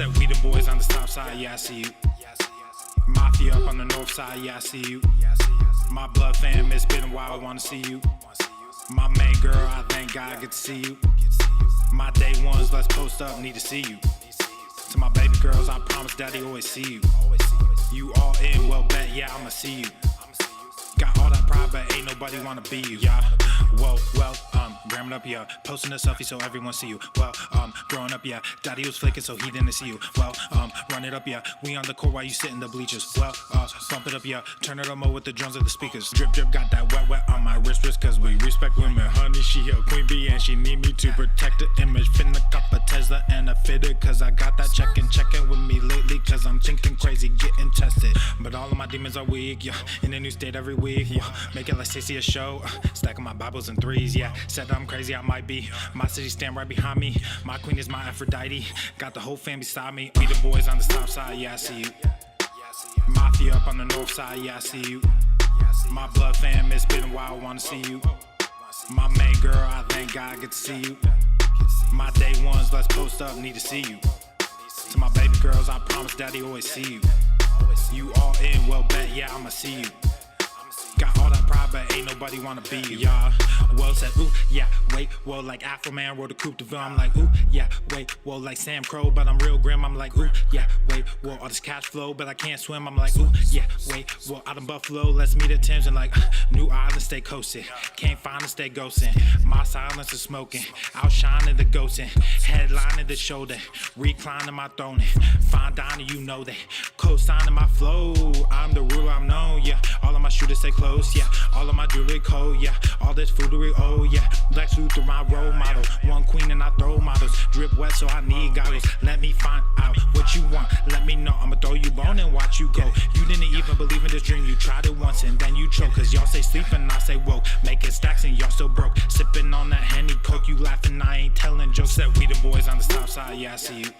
Said we the boys on the south side, yeah I see you. Mafia up on the north side, yeah I see you. My blood fam, it's been a while, I wanna see you. My main girl, I thank God I get to see you. My day ones, let's post up, need to see you. To my baby girls, I promise daddy always see you. You all in, well bet, yeah I'ma see you. Got all that pride, but ain't nobody wanna be you. Yeah, well, gramming up, yeah. Posting a selfie so everyone see you. Well, growing up, yeah. Daddy was flicking so he didn't see you. Well, run it up, yeah. We on the court while you sit in the bleachers. Well, bump it up, yeah. Turn it up more with the drums of the speakers. Drip, drip, got that wet on my wrist, cause we respect women. Honey, she a queen bee and she need me to protect the image. Finna cop a Tesla and a fitted, cause I got that checking with me lately, cause I'm thinking crazy, getting tested. But all of my demons are weak, yeah. In a new state every week, yeah. Make it like Stacey a show. Stacking my Bibles in threes, yeah. Said I'm crazy, I might be. My city stand right behind me. My queen is my Aphrodite. Got the whole fam beside me. We the boys on the south side, yeah I see you. Mafia up on the north side, yeah I see you. My blood fam, it's been a while, I wanna see you. My main girl, I thank God I get to see you. My day ones, let's post up, need to see you. To my baby girls, I promise daddy always see you. You all in, well bet, yeah I'ma see you. Got all that pride, but ain't nobody wanna be you. Yeah, well said, ooh, yeah, wait, well like Afro Man wrote a coupe de ville, I'm like, ooh, yeah, wait, well like Sam Crow, but I'm real grim, I'm like, ooh, yeah, wait, well all this cash flow, but I can't swim, I'm like, ooh, yeah, wait, well out in Buffalo, let's meet at Tim's and like, New Island, stay coasting, can't find it, stay ghosting, my silence is smoking, outshining the ghosting, headlining the shoulder, reclining my throne, fine dining, you know that, co-signing my flow, I'm the ruler, I'm known, yeah, all of my shooters stay close, yeah. All of my jewelry cold, yeah. All this foodery, oh yeah. Lex Luthor, my role model. One queen and I throw models. Drip wet, so I need goggles. Let me find out what you want. Let me know. I'ma throw you bone and watch you go. You didn't even believe in this dream. You tried it once and then you choke. Cause y'all say sleep and I say woke. Making stacks and y'all still broke. Sipping on that Henny Coke. You laughing, I ain't telling jokes. Said we the boys on the south side, yeah I see you.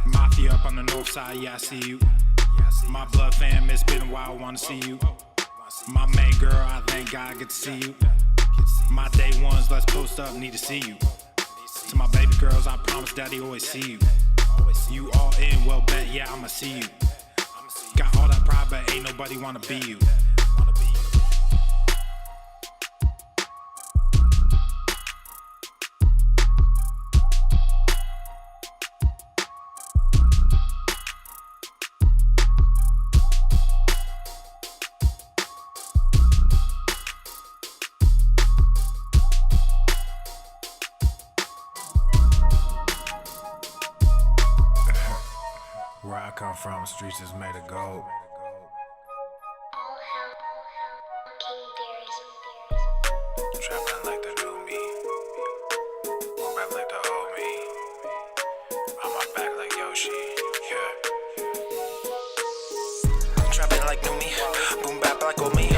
Mafia up on the north side, yeah I see you. My blood fam, it's been a while, I wanna see you. My main girl, I thank God I get to see you. My day ones, let's post up, need to see you. To my baby girls, I promise daddy always see you. You all in, well bet, yeah I'ma see you. Got all that pride, but ain't nobody wanna be you. Where I come from, streets is made of gold. Trapping like the new me, going back like the old me. On my back like Yoshi, yeah. Trapping like new me, boom bap like old me.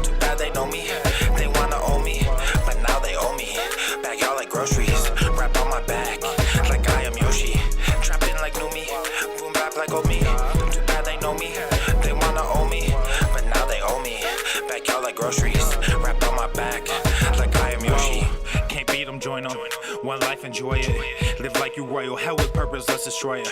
Too bad they know me, they wanna owe me, but now they owe me. Back y'all like groceries, wrap on my back like I am Yoshi. Trapping like new me, boom bap like old me. Too bad they know me, they wanna owe me, but now they owe me. Back y'all like groceries, wrap on my back like I am Yoshi. Can't beat them, join them. One life, enjoy it. Live like you royal, hell with purpose, let's destroy it.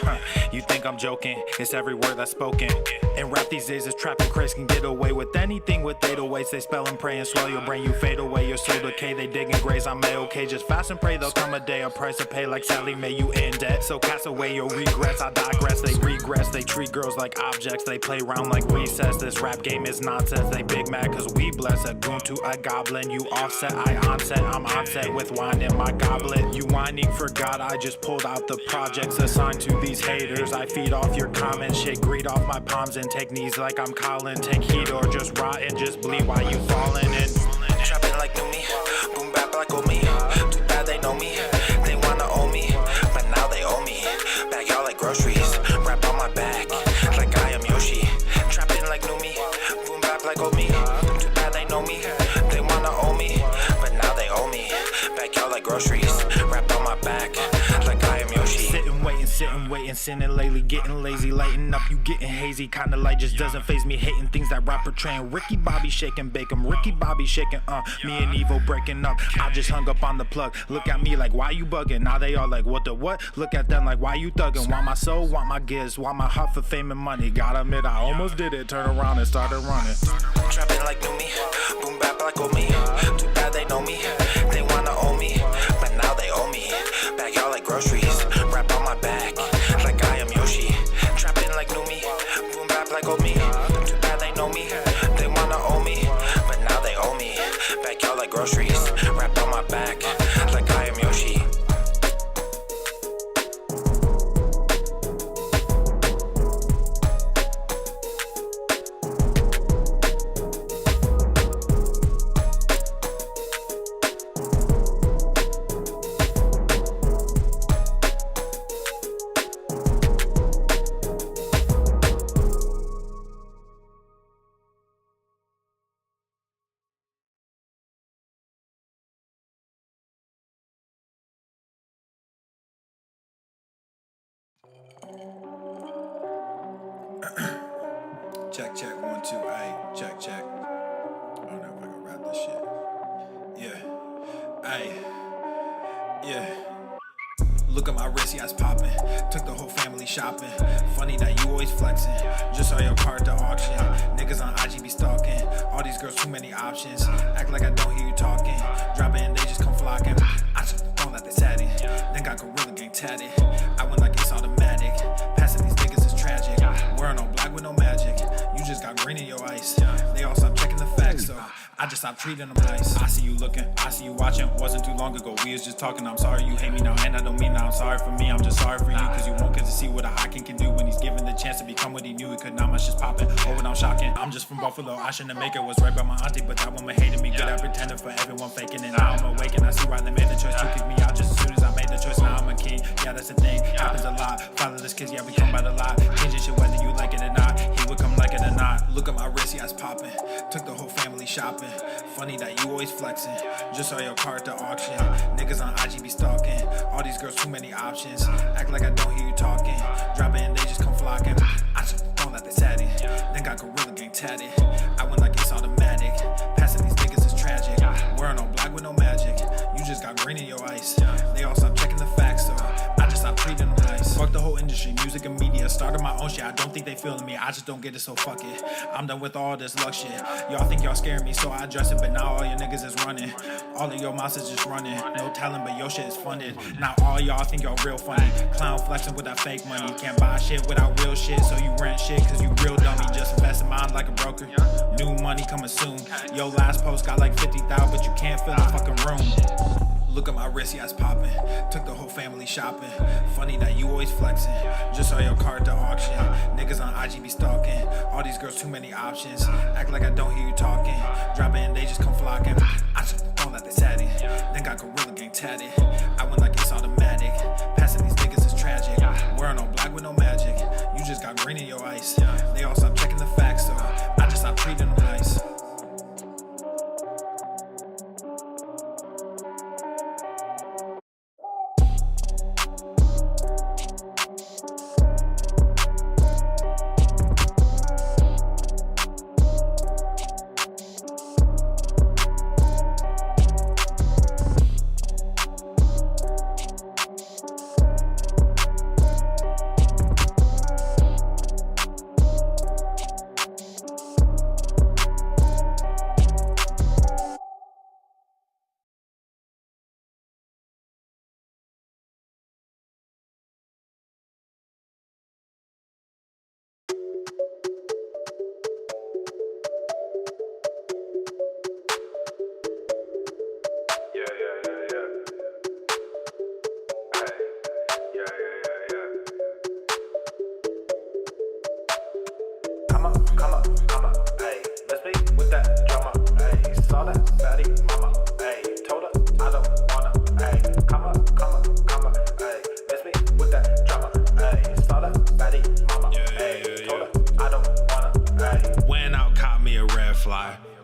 You think I'm joking? It's every word that's spoken. And rap these days is trapping Chris can get away with anything with 808s. They spell and pray and swell your brain, you fade away. Your soul decay, they dig and graze. I'm A-okay, just fast and pray. There'll come a day, a price to pay like Sally Mae, you in debt. So cast away your regrets, I digress. They regress, they treat girls like objects. They play around like recess. This rap game is nonsense. They big mad cause we bless. A goon to a goblin, you offset, I onset. I'm onset with wine in my goblet. You whining for God, I just pulled out the projects assigned to these haters. I feed off your comments, shake greed off my palms and take knees like I'm Colin. Take heat or just rot and just bleed while you falling in. Trapping like new me, boom bap like old me. Too bad they know me, they wanna owe me, but now they owe me. Back y'all like groceries, wrap on my back like I am Yoshi. Trapping like new me, boom bap like old me. Too bad they know me, they wanna owe me, but now they owe me. Back y'all like groceries, wrap on my back like I am Yoshi. Sitting, waiting, Been sinning lately, getting lazy, lighting up, you getting hazy. Kinda light just doesn't faze me, hating things that rap portraying. Ricky Bobby shaking bacon, Ricky Bobby shaking, me and Evo breaking up. I just hung up on the plug. Look at me like, why you bugging? Now they all like, what the what? Look at them like, why you thugging? Want my soul, want my gifts, want my heart for fame and money. Gotta admit, I almost did it. Turn around and started running. Trapping like new me, boom bap like old me. Too bad they know me, they wanna own me, but now they owe me. Bag y'all like groceries, wrap on my back like I am Yoshi. Trapping like new me, boom bap like old me. Too bad they know me, they wanna own me, but now they owe me. Bag y'all like groceries, wrap on my back like I am Yoshi. Check, check, 1, 2, ayy, check, check. I don't know if I can rap this shit. Yeah, ayy, yeah. Look at my wrist, yeah, it's poppin'. Took the whole family shopping. Funny that you always flexing. Just saw your car at the auction. Niggas on IG be stalking. All these girls, too many options. Act like I don't hear you talking. Drop it and they just come flocking. I just thrown at the tatty. Then got Gorilla Gang tatted. I went like it's automatic. Passing these niggas is tragic. Wearing all black with no magic. You just got green in your ice. They all stopped checking the facts, so I just stopped treating them nice. I see you looking, I see you watching. Wasn't too long ago, we was just talking. I'm sorry you hate me now, and I don't mean that I'm sorry for me. I'm just sorry for you, cause you won't get to see what a hot king can do when he's given the chance to become what he knew he could. Now my shit's popping, oh and I'm shocking. I'm just from Buffalo, I shouldn't make it. Was right by my auntie, but that woman hated me. Good at pretending for everyone faking it. Now I'm awake and I see why they made the choice to kick me out just as soon as I made the choice. Now I'm a king, yeah that's the thing, happens a lot. Fatherless kids, yeah we come by the lot. Changing shit whether you like it or not. He would come like it or not. Look at my wrist, yeah it's popping. Took the whole family shopping. Funny that you always flexing. Just saw your car at the auction. Niggas on IG be stalking. All these girls, too many options. Act like I don't hear you talking. Drop it and they just come flocking. I just thrown at the tatty. Then got Gorilla Gang tatted. I went like it's automatic. Passing these niggas is tragic. Wearing all black with no magic. You just got green in your ice. They all stopped checking the facts, so I just stopped treating them nice. Fuck the whole industry, music and media. Started my own shit, I don't think they feeling me. I just don't get it, so fuck it. I'm done with all this luck shit. Y'all think y'all scaring me, so I address it. But now all your niggas is running. All of your mouths is just running. No talent, but your shit is funded. Now all y'all think y'all real funny. Clown flexing with that fake money. Can't buy shit without real shit, so you rent shit cause you real dummy. Just invest in mine like a broker. New money coming soon. Yo last post got like 50,000, but you can't fill the fucking room. Look at my wrist, yeah it's popping. Took the whole family shopping. Funny that you always flexing. Just saw your car at the auction. Niggas on IG be stalking. All these girls, too many options. Act like I don't hear you talking. Drop it and they just come flocking. I just thrown at the tatty. Then got Gorilla Gang tatted. I went like it's automatic. Passing these niggas is tragic. Wearing all black with no magic. You just got green in your ice. They all stopped checking the facts, so I just stopped treating them nice.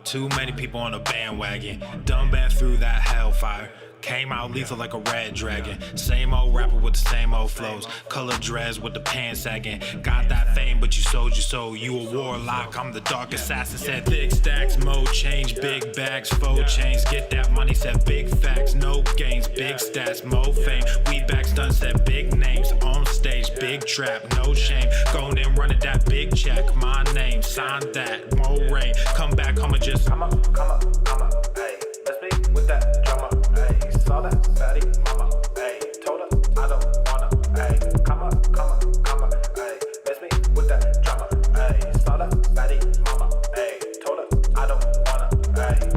Too many people on a bandwagon. Done been through that hellfire. Came out lethal like a red dragon. Same old rapper with the same old flows. Color dreads with the pants sagging. Got that fame, but you sold your soul. You a warlock, I'm the dark assassin. Said thick stacks, mode change, big bags, faux chains. Get that money, said big facts, no gains, big stats, mo fame. We back stunts, said big names on stage, big trap, no shame. Going and running that big check, my name, sign that, more rain. Come back home and just come up, hey. Let's be with that drama, hey. Saw that fatty mama, hey. Told her I don't wanna, hey. Come up, hey. Let's be with that drama, hey. Saw that fatty mama, hey. Told her I don't wanna, hey.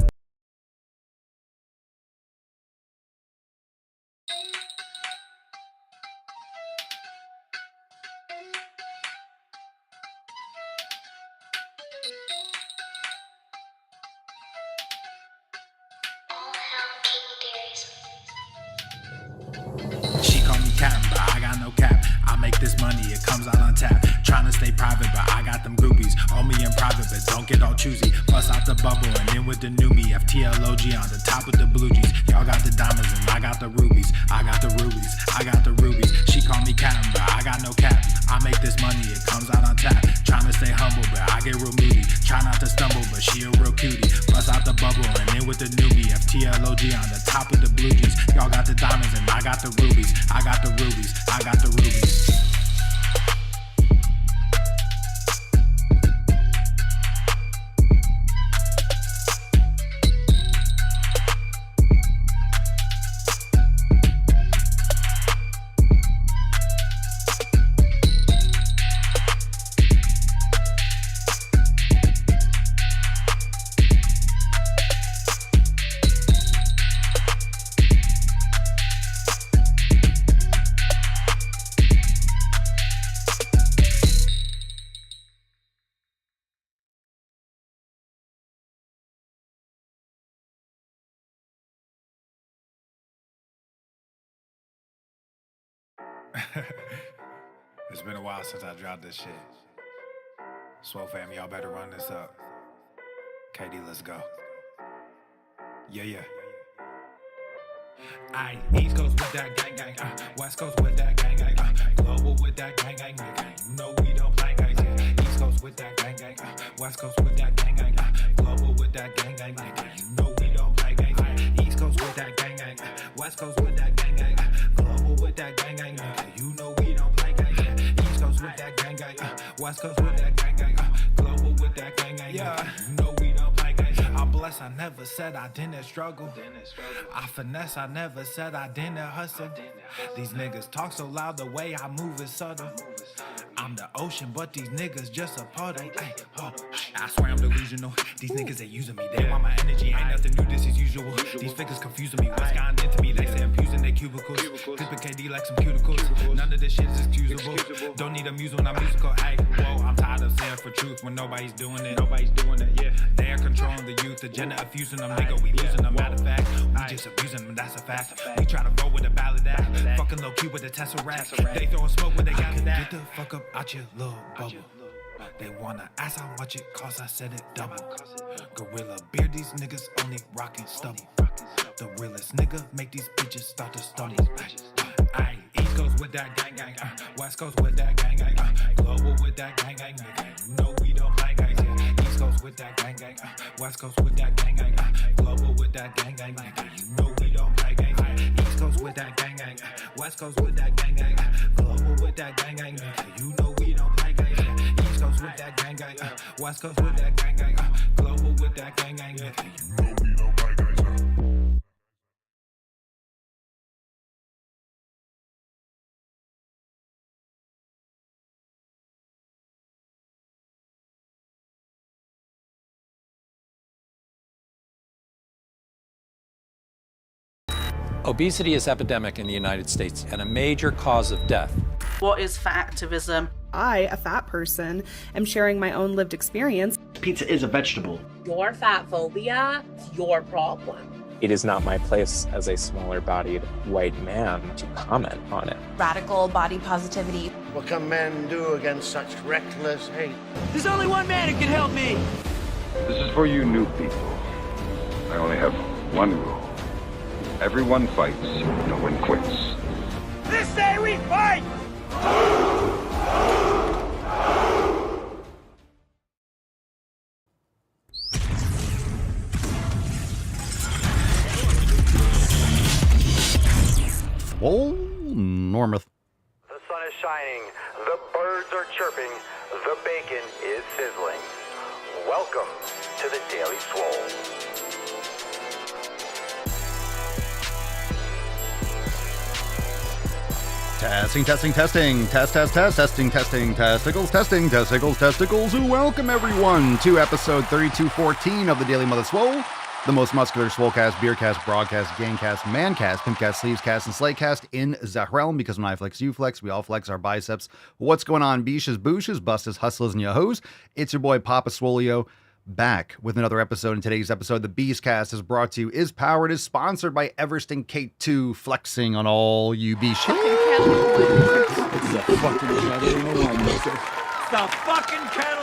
She call me Captain, but I got no cap. I make this money, it comes out on tap. Tryna stay private, but I got them groupies. Owe me in private, but don't get all choosy. Bust out the bubble and in with the new me. FTLOG on the top with the blue jeans. Y'all got the diamonds and I got the rubies. I got the rubies, I got the rubies. She call me Captain, but I got no cap. I make this money, it comes out on tap. Tryna stay humble, but I get real moody. Try not to stumble, but she a real cutie. Bust out the bubble and in with the new me. FTLOG on the top with the blue jeans. Y'all got the diamonds and I got the rubies. I got the rubies, I got the rubies. It's been a while since I dropped this shit. Swole fam, y'all better run this up. KD, let's go. Yeah. Aye, East Coast with that gang gang, West Coast with that gang gang, global with that gang gang, you know we don't play guys, yeah. East Coast with that gang gang, West Coast with that gang gang, global with that gang gang, you know we don't play guys, yeah. East Coast with that gang gang, West Coast with that gang gang, global with that gang gang, you know we don't play guys, yeah. East Coast with that gang gang, West Coast with that gang gang, global with that gang gang, yeah. You know we don't play guys. I'm blessed, I never said I didn't struggle. I finesse, I never said I didn't hustle. These niggas talk so loud, the way I move is subtle. I'm the ocean, but these niggas just a puddle. Ay, oh, I swear I'm delusional. These niggas ain't using me. They want my energy, ain't nothing new, this is usual. These figures confusing me. What's gotten into me? They say I'm using their cubicles. Clipping KD like some cuticles. None of this shit is excusable. Don't need a muse when I'm musical. Ay, whoa, I'm tired of saying for truth when nobody's doing it. Yeah. They're controlling the youth, agenda of fusing them. Nigga, we losing them. Matter of fact, we just abusing them. That's a fact. We try to roll with a ballad act. Fucking low key with a Tesseract. They throwing smoke when they got that. Get the fuck up out your little bubble. They wanna ask how much it costs, I said it double. Gorilla beer, these niggas only rockin' stubble. The realest nigga make these bitches start to stumble. Aye, East Coast with that gang gang, West Coast with that gang gang, global with that gang gang, you know we don't play guys, yeah. East Coast with that gang gang, West Coast with that gang gang, global with that gang gang, you know we don't play guys, yeah. East Coast with that gang gang, West Coast with that gang gang, global with that gang gang, you know we don't play guys, yeah. East Coast with that gang gang, West Coast with that gang gang, global with that gang gang, you know we don't play guys, yeah. Obesity is epidemic in the United States and a major cause of death. What is fat activism? I, a fat person, am sharing my own lived experience. Pizza is a vegetable. Your fat phobia is your problem. It is not my place as a smaller-bodied white man to comment on it. Radical body positivity. What can men do against such reckless hate? There's only one man who can help me. This is for you new people. I only have one rule. Everyone fights, no one quits. This day we fight! Swole Normuth. The sun is shining, the birds are chirping, the bacon is sizzling. Welcome to the Daily Swole. Testing. Testicles. Welcome everyone to episode 3214 of the Daily Mother Swole, the most muscular swolecast, beercast, broadcast, gangcast, mancast, pimpcast, sleevescast, and slaycast in the realm. Because when I flex, you flex, we all flex our biceps. What's going on, beaches, booshes, busters, hustlers, and yahoos? It's your boy Papa Swolio, back with another episode. In today's episode, the Beastcast is brought to you, is powered, is sponsored by Eversting K2, flexing on all you beaches.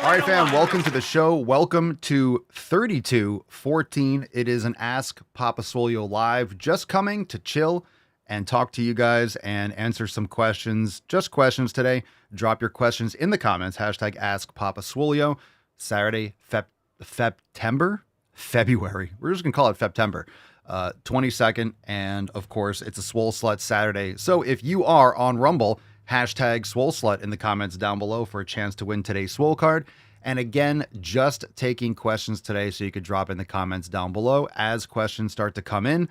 All right, fam, welcome to the show. Welcome to 3214. It is an Ask Papa Swolio live, just coming to chill and talk to you guys and answer some questions. Just questions today. Drop your questions in the comments. Hashtag Ask Papa Swolio. Saturday, February. We're just going to call it September. 22nd. And of course, it's a Swole Slut Saturday. So if you are on Rumble, hashtag Swole Slut in the comments down below for a chance to win today's Swole card. And again, just taking questions today, so you could drop in the comments down below. As questions start to come in,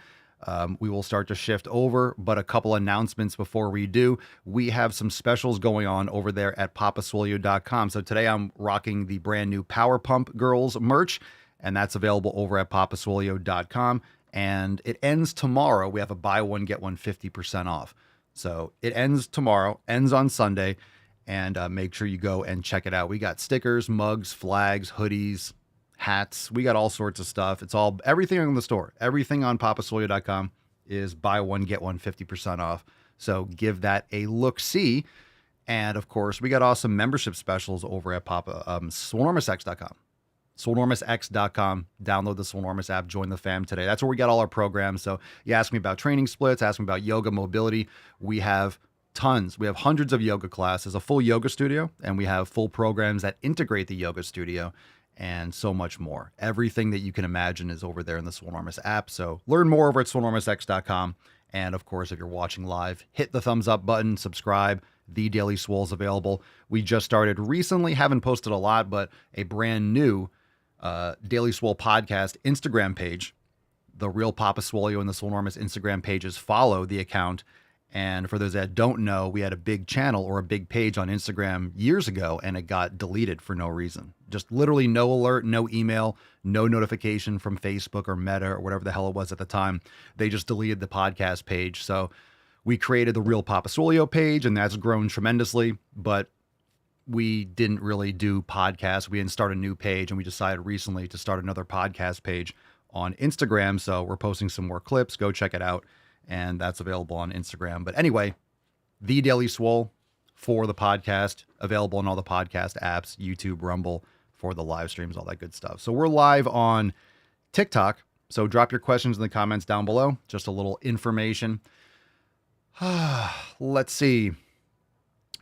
we will start to shift over, but a couple announcements before we do. We have some specials going on over there at papaswolio.com. So today I'm rocking the brand new Power Pump Girls merch, and that's available over at papaswolio.com. And it ends tomorrow. We have a buy one, get one 50% off. So it ends tomorrow, ends on Sunday, and make sure you go and check it out. We got stickers, mugs, flags, hoodies, hats. We got all sorts of stuff. It's all, everything in the store. Everything on papaswolio.com is buy one, get one 50% off. So give that a look-see. And of course, we got awesome membership specials over at swolenormousx.com. swolenormousx.com. Download the Swolenormous app. Join the fam today. That's where we got all our programs. So you ask me about training splits, ask me about yoga mobility. We have tons. We have hundreds of yoga classes, a full yoga studio, and we have full programs that integrate the yoga studio and so much more. Everything that you can imagine is over there in the Swolenormous app. So learn more over at swolenormousx.com. And of course, if you're watching live, hit the thumbs up button, subscribe. The Daily Swole is available. We just started recently, haven't posted a lot, but a brand new Daily Swole podcast Instagram page. The Real Papa Swolio and the Swolenormous Instagram pages follow the account. And for those that don't know, we had a big channel or a big page on Instagram years ago, and it got deleted for no reason. Just literally no alert, no email, no notification from Facebook or Meta or whatever the hell it was at the time. They just deleted the podcast page. So we created the Real Papa Swolio page, and that's grown tremendously. But we didn't really do podcasts. We didn't start a new page, and we decided recently to start another podcast page on Instagram. So we're posting some more clips. Go check it out. And that's available on Instagram. But anyway, The Daily Swole for the podcast, available on all the podcast apps, YouTube, Rumble, for the live streams, all that good stuff. So we're live on TikTok. So drop your questions in the comments down below. Just a little information. Let's see.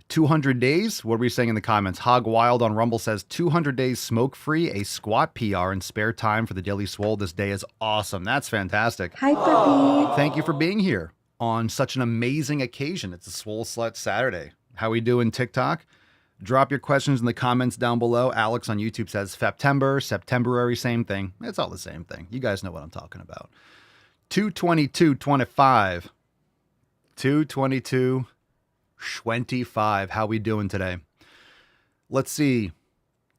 200 days. What are we saying in the comments? Hog Wild on Rumble says 200 days smoke free, a squat PR, and spare time for the Daily Swole. This day is awesome. That's fantastic. Hi, puppy. Thank you for being here on such an amazing occasion. It's a Swole Slut Saturday. How we doing, TikTok? Drop your questions in the comments down below. Alex on YouTube says Septemberary, same thing. It's all the same thing. You guys know what I'm talking about. 222.25. 222.25. How we doing today? Let's see.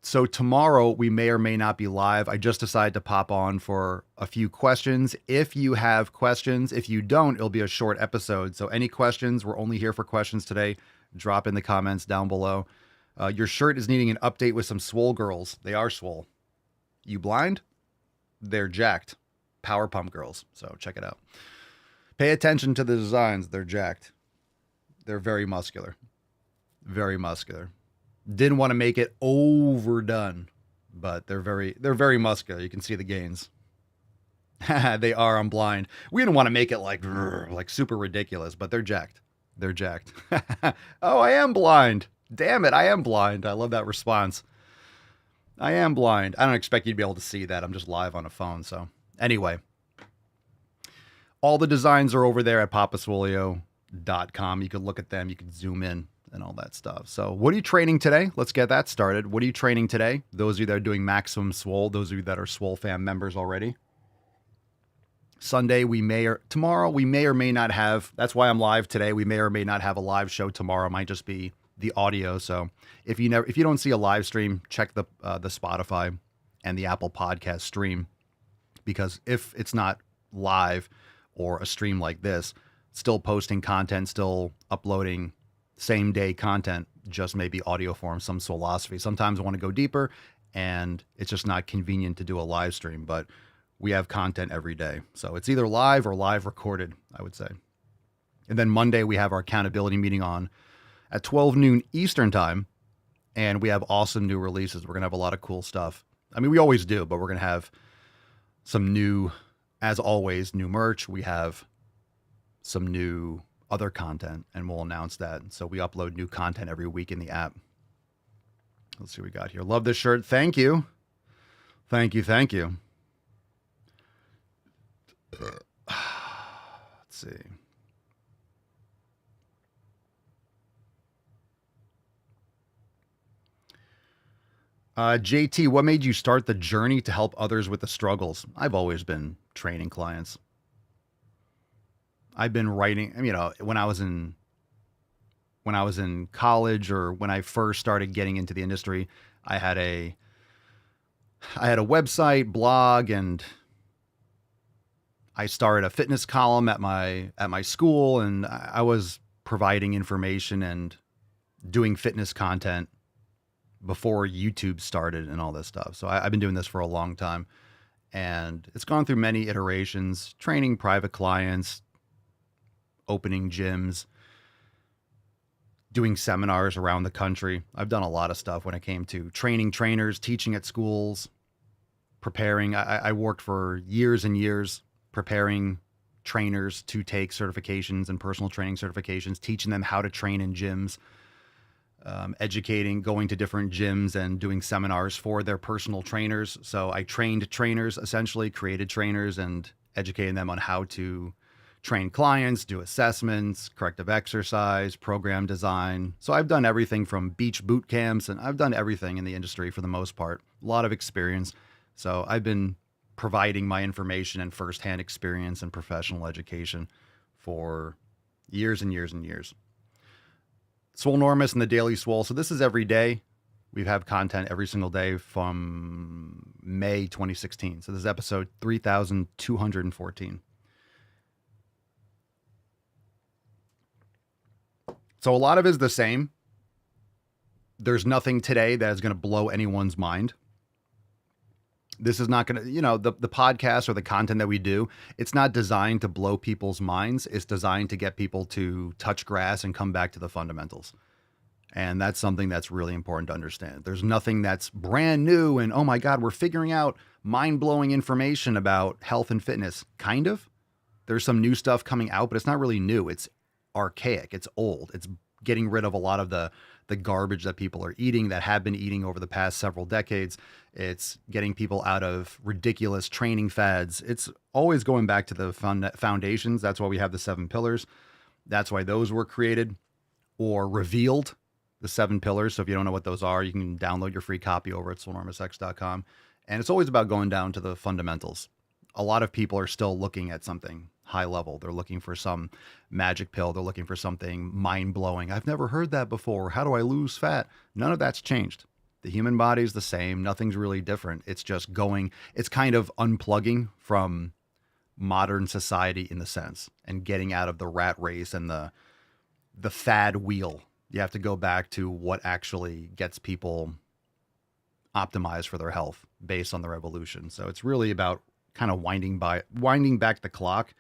So tomorrow we may or may not be live. I just decided to pop on for a few questions. If you have questions, if you don't, it'll be a short episode. So any questions, we're only here for questions today. Drop in the comments down below. Your shirt is needing an update with some swole girls. They are swole. You blind? They're jacked. Power pump girls. So check it out. Pay attention to the designs. They're jacked. They're very muscular. Very muscular. Didn't want to make it overdone, but they're very muscular. You can see the gains. They are. I'm blind. We didn't want to make it like super ridiculous, but they're jacked. They're jacked. Oh, I am blind. Damn it. I am blind. I love that response. I am blind. I don't expect you to be able to see that. I'm just live on a phone. So anyway, all the designs are over there at papaswolio.com. You can look at them. You can zoom in and all that stuff. So what are you training today? Let's get that started. What are you training today? Those of you that are doing Maximum Swole, those of you that are Swole fam members already. Sunday, tomorrow, we may or may not have, that's why I'm live today. We may or may not have a live show tomorrow. It might just be the audio. So if you don't see a live stream, check the Spotify and the Apple Podcast stream, because if it's not live or a stream like this, still posting content, still uploading same day content, just maybe audio form, some philosophy. Sometimes I want to go deeper and it's just not convenient to do a live stream, but we have content every day. So it's either live or live recorded, I would say. And then Monday, we have our accountability meeting on at 12 noon Eastern time. And we have awesome new releases. We're going to have a lot of cool stuff. I mean, we always do, but we're going to have some new, as always, new merch. We have some new other content, and we'll announce that. So we upload new content every week in the app. Let's see what we got here. Love this shirt. Thank you. Thank you. Thank you. Let's see. JT, what made you start the journey to help others with the struggles? I've always been training clients. I've been writing, when I was in college, or when I first started getting into the industry, I had a website, blog, and I started a fitness column at my school, and I was providing information and doing fitness content before YouTube started and all this stuff. So I've been doing this for a long time, and it's gone through many iterations, training private clients, opening gyms, doing seminars around the country. I've done a lot of stuff when it came to training trainers, teaching at schools, preparing. I worked for years and years preparing trainers to take certifications and personal training certifications, teaching them how to train in gyms, educating, going to different gyms and doing seminars for their personal trainers. So I trained trainers, essentially created trainers and educating them on how to train clients, do assessments, corrective exercise, program design. So I've done everything from beach boot camps, and I've done everything in the industry for the most part. A lot of experience. So I've been providing my information and firsthand experience and professional education for years and years and years. Swolenormous and the Daily Swole. So this is every day. We have content every single day from May 2016. So this is episode 3214. So a lot of it is the same. There's nothing today that is going to blow anyone's mind. This is not going to, the podcast or the content that we do, it's not designed to blow people's minds. It's designed to get people to touch grass and come back to the fundamentals. And that's something that's really important to understand. There's nothing that's brand new and, oh my God, we're figuring out mind-blowing information about health and fitness. Kind of. There's some new stuff coming out, but it's not really new. It's archaic. It's old. It's getting rid of a lot of the garbage that people are eating, that have been eating over the past several decades. It's getting people out of ridiculous training fads. It's always going back to the foundations. That's why we have the 7 pillars. That's why those were created or revealed, the 7 pillars. So if you don't know what those are, you can download your free copy over at swolenormousx.com. And it's always about going down to the fundamentals. A lot of people are still looking at something high level. They're looking for some magic pill. They're looking for something mind blowing. I've never heard that before. How do I lose fat? None of that's changed. The human body is the same. Nothing's really different. It's just it's kind of unplugging from modern society in the sense, and getting out of the rat race and the fad wheel. You have to go back to what actually gets people optimized for their health based on their evolution. So it's really about kind of winding back the clock.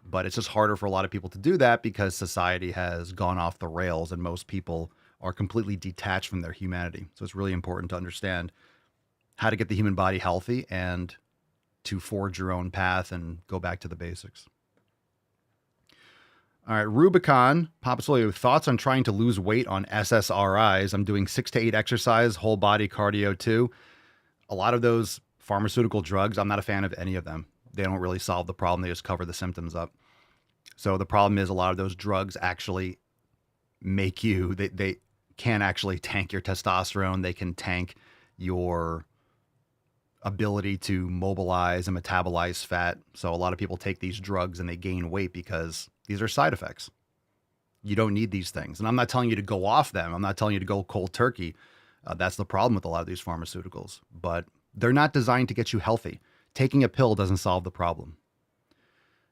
But it's just harder for a lot of people to do that because society has gone off the rails and most people are completely detached from their humanity. So it's really important to understand how to get the human body healthy and to forge your own path and go back to the basics. All right, Rubicon, Papa Swole, thoughts on trying to lose weight on SSRIs? I'm doing 6 to 8 exercise, whole body cardio too. A lot of those pharmaceutical drugs, I'm not a fan of any of them. They don't really solve the problem. They just cover the symptoms up. So the problem is a lot of those drugs actually make you, they can actually tank your testosterone. They can tank your ability to mobilize and metabolize fat. So a lot of people take these drugs and they gain weight because these are side effects. You don't need these things. And I'm not telling you to go off them. I'm not telling you to go cold turkey. That's the problem with a lot of these pharmaceuticals. But they're not designed to get you healthy. Taking a pill doesn't solve the problem.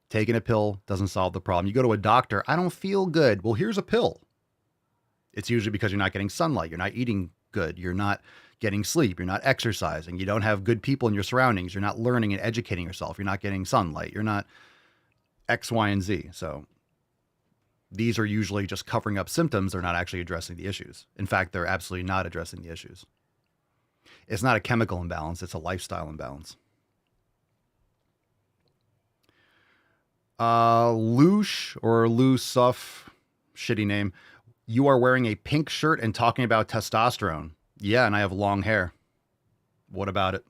Taking a pill doesn't solve the problem. You go to a doctor, I don't feel good. Well, here's a pill. It's usually because you're not getting sunlight. You're not eating good. You're not getting sleep. You're not exercising. You don't have good people in your surroundings. You're not learning and educating yourself. You're not getting sunlight. You're not X, Y, and Z. So these are usually just covering up symptoms. They're not actually addressing the issues. In fact, they're absolutely not addressing the issues. It's not a chemical imbalance. It's a lifestyle imbalance. Loosh or Loosuf, shitty name. You are wearing a pink shirt and talking about testosterone. Yeah, and I have long hair. What about it?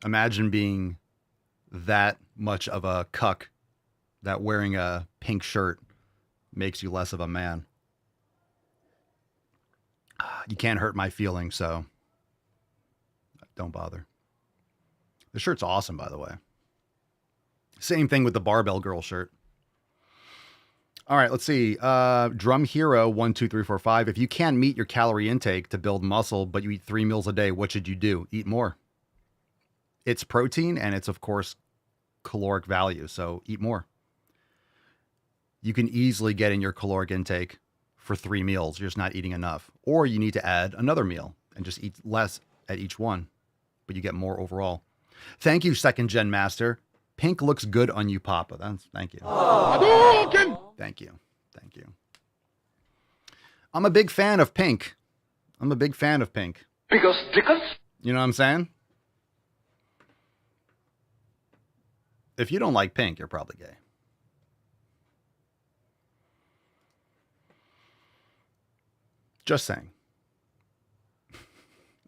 Imagine being that much of a cuck that wearing a pink shirt makes you less of a man. You can't hurt my feelings, so don't bother. The shirt's awesome, by the way. Same thing with the Barbell Girl shirt. All right, let's see. Drum Hero 12345. If you can't meet your calorie intake to build muscle, but you eat 3 meals a day, what should you do? Eat more. It's protein and it's, of course, caloric value. So eat more. You can easily get in your caloric intake for 3 meals. You're just not eating enough. Or you need to add another meal and just eat less at each one, but you get more overall. Thank you, Second Gen Master. Pink looks good on you, Papa. Thank you. Thank you. Thank you. I'm a big fan of pink. Because you know what I'm saying? If you don't like pink, you're probably gay. Just saying.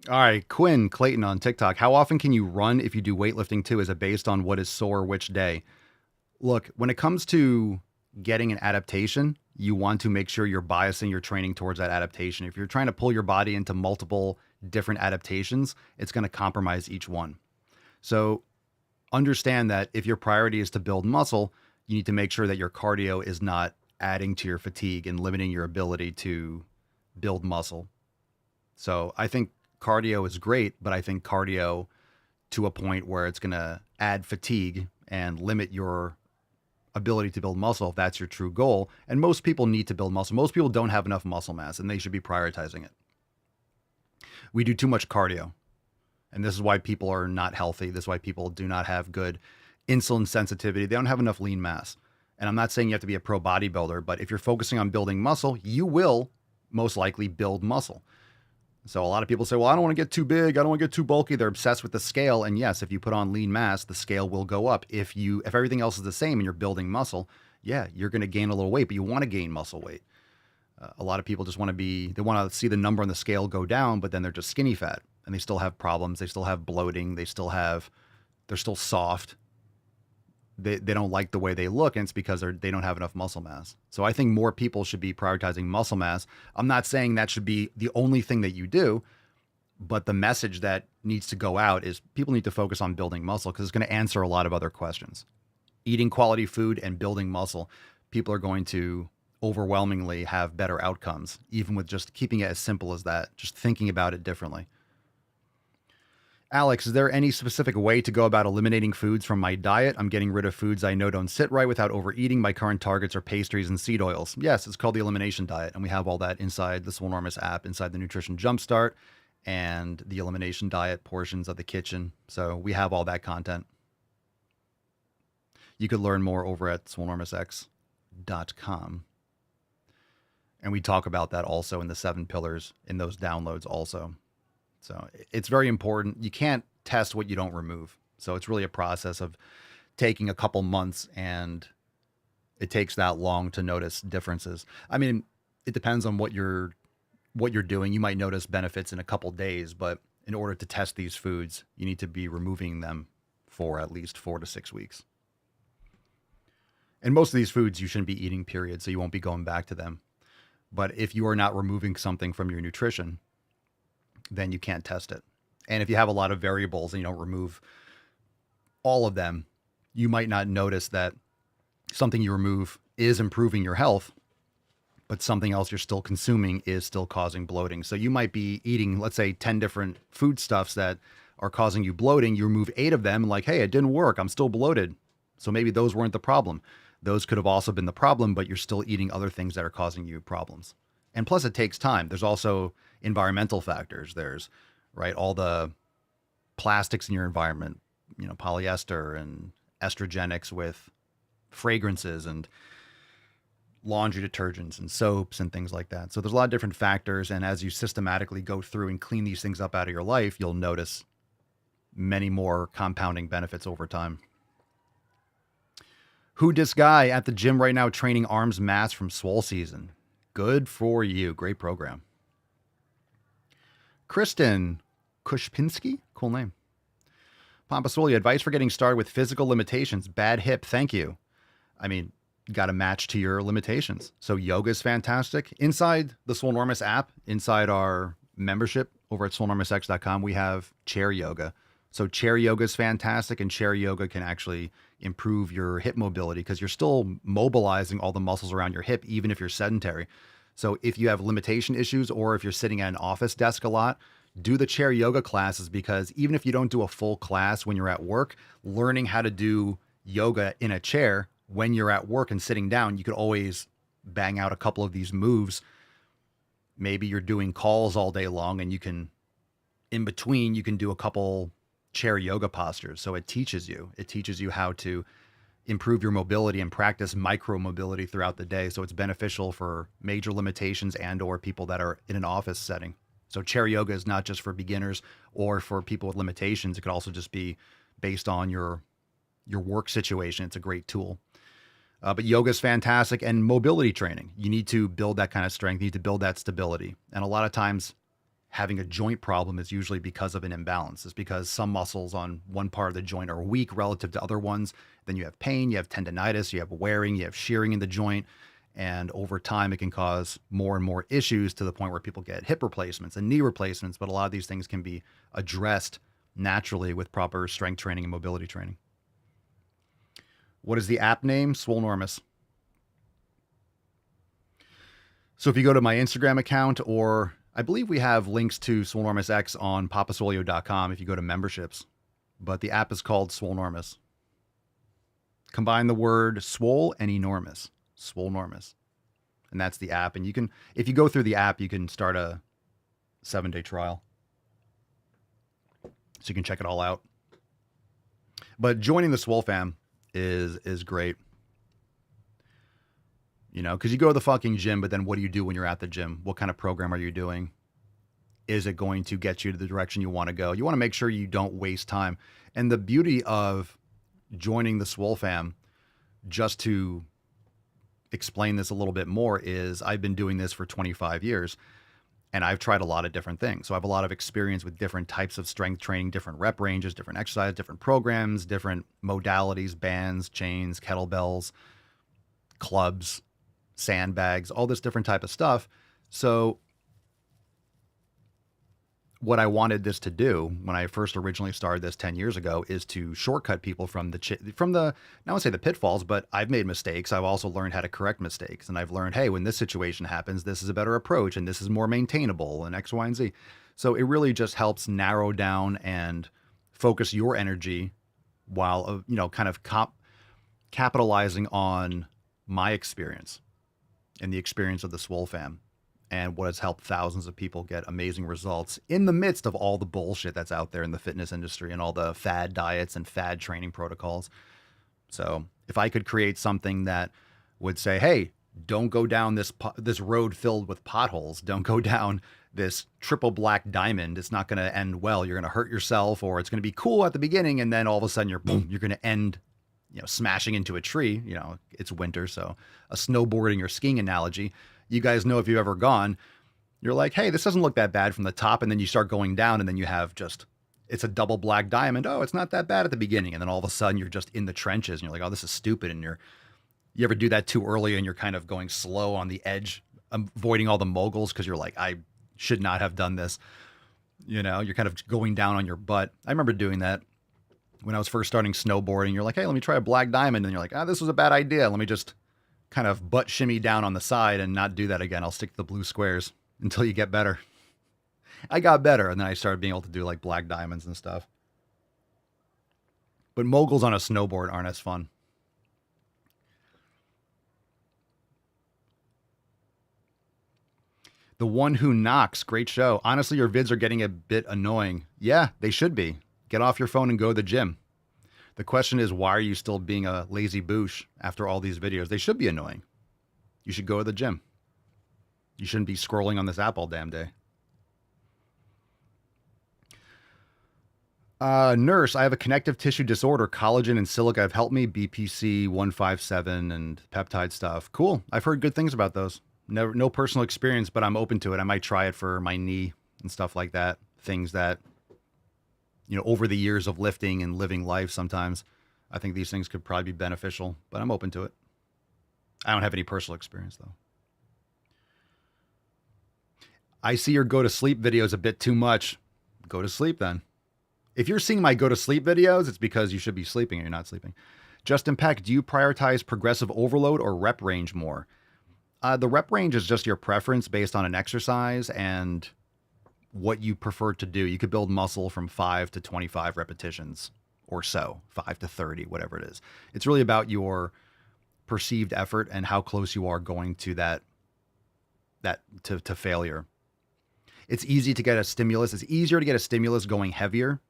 All right, Quinn Clayton on TikTok. How often can you run if you do weightlifting too? Is it based on what is sore which day? Look, when it comes to getting an adaptation, you want to make sure you're biasing your training towards that adaptation. If you're trying to pull your body into multiple different adaptations, it's going to compromise each one. So understand that if your priority is to build muscle, you need to make sure that your cardio is not adding to your fatigue and limiting your ability to build muscle. So I think cardio is great, but I think cardio to a point where it's going to add fatigue and limit your ability to build muscle if that's your true goal. And most people need to build muscle. Most people don't have enough muscle mass and they should be prioritizing it. We do too much cardio. And this is why people are not healthy. This is why people do not have good insulin sensitivity. They don't have enough lean mass. And I'm not saying you have to be a pro bodybuilder, but if you're focusing on building muscle, you will most likely build muscle. So a lot of people say, well, I don't want to get too big. I don't want to get too bulky. They're obsessed with the scale. And yes, if you put on lean mass, the scale will go up. If everything else is the same and you're building muscle, yeah, you're going to gain a little weight, but you want to gain muscle weight. A lot of people just want they want to see the number on the scale go down, but then they're just skinny fat and they still have problems. They still have bloating. They're still soft. They don't like the way they look, and it's because they don't have enough muscle mass. So I think more people should be prioritizing muscle mass. I'm not saying that should be the only thing that you do, but the message that needs to go out is people need to focus on building muscle because it's going to answer a lot of other questions. Eating quality food and building muscle, people are going to overwhelmingly have better outcomes, even with just keeping it as simple as that, just thinking about it differently. Alex, is there any specific way to go about eliminating foods from my diet? I'm getting rid of foods I know don't sit right without overeating. My current targets are pastries and seed oils. Yes, it's called the Elimination Diet, and we have all that inside the Swolenormous app, inside the Nutrition Jumpstart, and the Elimination Diet portions of the kitchen. So we have all that content. You could learn more over at swolenormousx.com. And we talk about that also in the 7 pillars in those downloads also. So it's very important. You can't test what you don't remove. So it's really a process of taking a couple months, and it takes that long to notice differences. I mean, it depends on what you're doing. You might notice benefits in a couple days, but in order to test these foods, you need to be removing them for at least 4 to 6 weeks. And most of these foods you shouldn't be eating, period, so you won't be going back to them. But if you are not removing something from your nutrition, then you can't test it. And if you have a lot of variables and you don't remove all of them, you might not notice that something you remove is improving your health, but something else you're still consuming is still causing bloating. So you might be eating, let's say, 10 different foodstuffs that are causing you bloating. You remove 8 of them, and like, hey, it didn't work. I'm still bloated. So maybe those weren't the problem. Those could have also been the problem, but you're still eating other things that are causing you problems. And plus, it takes time. There's also environmental factors. There's, right, all the plastics in your environment, polyester and estrogenics with fragrances and laundry detergents and soaps and things like that. So there's a lot of different factors. And as you systematically go through and clean these things up out of your life, you'll notice many more compounding benefits over time. Who dis guy at the gym right now training arms mass from Swole season? Good for you. Great program. Kristen Kushpinski? Cool name. Pompasoli, advice for getting started with physical limitations. Bad hip. Thank you. I mean, you got to match to your limitations. So yoga is fantastic. Inside the Swolenormous app, inside our membership over at swolenormousx.com, we have chair yoga. So chair yoga is fantastic, and chair yoga can actually improve your hip mobility because you're still mobilizing all the muscles around your hip, even if you're sedentary. So if you have limitation issues, or if you're sitting at an office desk a lot, do the chair yoga classes, because even if you don't do a full class when you're at work, learning how to do yoga in a chair when you're at work and sitting down, you could always bang out a couple of these moves. Maybe you're doing calls all day long, and you can, in between, you can do a couple chair yoga postures. So it teaches you how to improve your mobility and practice micro mobility throughout the day. So it's beneficial for major limitations and or people that are in an office setting. So chair yoga is not just for beginners or for people with limitations. It could also just be based on your work situation. It's a great tool. But yoga is fantastic, and mobility training. You need to build that kind of strength. You need to build that stability. And a lot of times having a joint problem is usually because of an imbalance. It's because some muscles on one part of the joint are weak relative to other ones. Then you have pain, you have tendonitis, you have wearing, you have shearing in the joint. And over time, it can cause more and more issues to the point where people get hip replacements and knee replacements. But a lot of these things can be addressed naturally with proper strength training and mobility training. What is the app name? Swolenormous. So if you go to my Instagram account, or I believe we have links to Swolenormous X on papasolio.com if you go to memberships, but the app is called Swolenormous. Combine the word swole and enormous. Swolenormous. And that's the app. And you can, if you go through the app, you can start a 7-day trial. So you can check it all out. But joining the Swole fam is great. Because you go to the fucking gym, but then what do you do when you're at the gym? What kind of program are you doing? Is it going to get you to the direction you want to go? You want to make sure you don't waste time. And the beauty of joining the Swole fam, just to explain this a little bit more, is I've been doing this for 25 years, and I've tried a lot of different things. So I have a lot of experience with different types of strength training, different rep ranges, different exercise, different programs, different modalities, bands, chains, kettlebells, clubs, sandbags, all this different type of stuff. So what I wanted this to do when I first originally started this 10 years ago is to shortcut people from the, I won't say the pitfalls, but I've made mistakes. I've also learned how to correct mistakes. And I've learned, hey, when this situation happens, this is a better approach, and this is more maintainable, and X, Y, and Z. So it really just helps narrow down and focus your energy while, kind of capitalizing on my experience and the experience of the Swole fam, and what has helped thousands of people get amazing results in the midst of all the bullshit that's out there in the fitness industry and all the fad diets and fad training protocols. So if I could create something that would say, hey, don't go down this road filled with potholes. Don't go down this triple black diamond. It's not going to end well. You're going to hurt yourself, or it's going to be cool at the beginning, and then all of a sudden you're going to end, smashing into a tree. It's winter, so a snowboarding or skiing analogy. You guys know, if you've ever gone, you're like, hey, this doesn't look that bad from the top, and then you start going down, and then you have it's a double black diamond. Oh, it's not that bad at the beginning, and then all of a sudden you're just in the trenches, and you're like, oh, this is stupid, and you ever do that too early, and you're kind of going slow on the edge, avoiding all the moguls because you're like, I should not have done this. You're kind of going down on your butt. I remember doing that when I was first starting snowboarding. You're like, hey, let me try a black diamond. And you're like, this was a bad idea. Let me just kind of butt shimmy down on the side and not do that again. I'll stick to the blue squares until you get better. I got better, and then I started being able to do like black diamonds and stuff. But moguls on a snowboard aren't as fun. The One Who Knocks, great show. Honestly, your vids are getting a bit annoying. Yeah, they should be. Get off your phone and go to the gym. The question is, why are you still being a lazy boosh after all these videos? They should be annoying. You should go to the gym. You shouldn't be scrolling on this app all damn day. Nurse, I have a connective tissue disorder. Collagen and silica have helped me. BPC 157 and peptide stuff. Cool. I've heard good things about those. No personal experience, but I'm open to it. I might try it for my knee and stuff like that. Things that, over the years of lifting and living life, sometimes I think these things could probably be beneficial, but I'm open to it. I don't have any personal experience, though. I see your go to sleep videos a bit too much. Go to sleep then. If you're seeing my go to sleep videos, it's because you should be sleeping and you're not sleeping. Justin Peck, do you prioritize progressive overload or rep range more? The rep range is just your preference based on an exercise and what you prefer to do. You could build muscle from 5 to 25 repetitions or so, 5 to 30, whatever it is. It's really about your perceived effort and how close you are going to to failure. It's easy to get a stimulus. It's easier to get a stimulus going heavier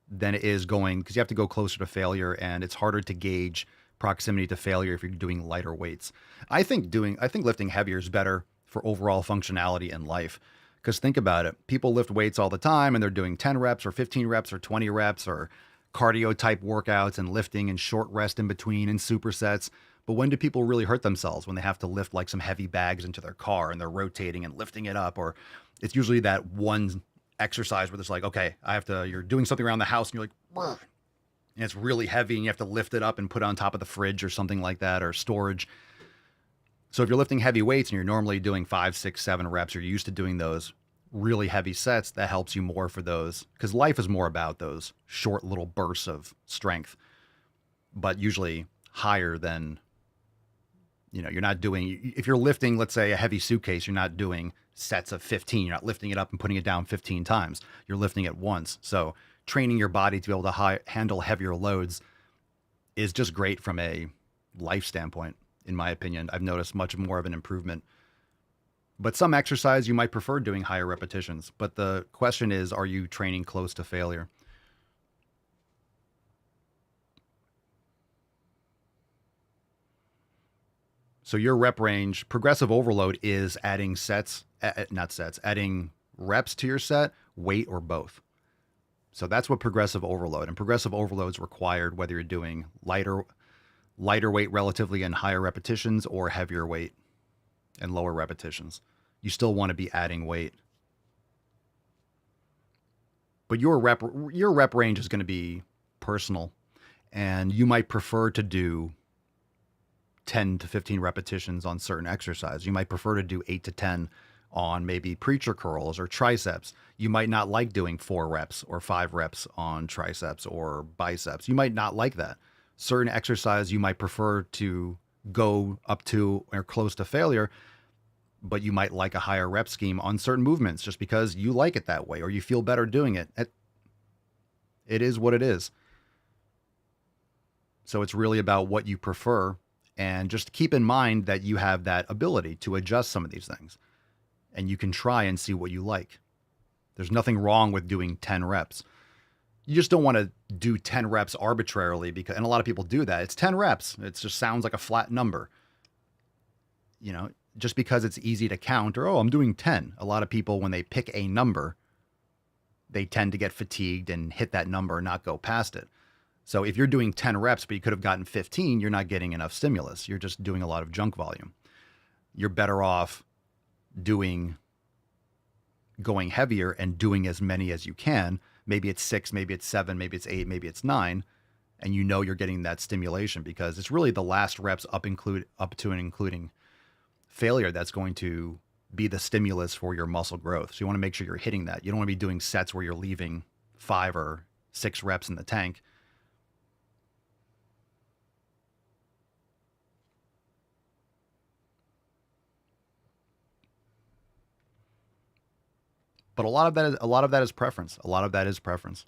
than it is going, because you have to go closer to failure, and it's harder to gauge proximity to failure if you're doing lighter weights. I think lifting heavier is better for overall functionality in life. Because think about it. People lift weights all the time, and they're doing 10 reps or 15 reps or 20 reps or cardio type workouts and lifting and short rest in between and supersets. But when do people really hurt themselves? When they have to lift like some heavy bags into their car and they're rotating and lifting it up, or it's usually that one exercise where it's like, okay, you're doing something around the house and you're like, Burr. And it's really heavy and you have to lift it up and put it on top of the fridge or something like that, or storage. So if you're lifting heavy weights and you're normally doing 5, 6, 7 reps, you're used to doing those really heavy sets, that helps you more for those, because life is more about those short little bursts of strength, but usually higher than, you're not doing, if you're lifting, let's say a heavy suitcase, you're not doing sets of 15. You're not lifting it up and putting it down 15 times. You're lifting it once. So training your body to be able to handle heavier loads is just great from a life standpoint, in my opinion. I've noticed much more of an improvement. But some exercise you might prefer doing higher repetitions. But the question is, are you training close to failure? So your rep range, progressive overload is adding adding reps to your set, weight, or both. So that's what progressive overload. And progressive overload is required whether you're doing lighter weight relatively and higher repetitions, or heavier weight and lower repetitions. You still want to be adding weight. But your rep range is going to be personal, and you might prefer to do 10 to 15 repetitions on certain exercise. You might prefer to do 8 to 10 on maybe preacher curls or triceps. You might not like doing 4 reps or 5 reps on triceps or biceps. You might not like that. Certain exercise you might prefer to go up to or close to failure, but you might like a higher rep scheme on certain movements just because you like it that way or you feel better doing it. It is what it is. So it's really about what you prefer, and just keep in mind that you have that ability to adjust some of these things, and you can try and see what you like. There's nothing wrong with doing 10 reps. You just don't want to do 10 reps arbitrarily, and a lot of people do that. It's 10 reps. It just sounds like a flat number. just because it's easy to count or, oh, I'm doing 10. A lot of people, when they pick a number, they tend to get fatigued and hit that number and not go past it. So if you're doing 10 reps, but you could have gotten 15, you're not getting enough stimulus. You're just doing a lot of junk volume. You're better off going heavier and doing as many as you can. Maybe it's 6, maybe it's 7, maybe it's 8, maybe it's 9. And you know you're getting that stimulation because it's really the last reps up to and including failure that's going to be the stimulus for your muscle growth. So you want to make sure you're hitting that. You don't want to be doing sets where you're leaving 5 or 6 reps in the tank. But a lot of that is preference. A lot of that is preference.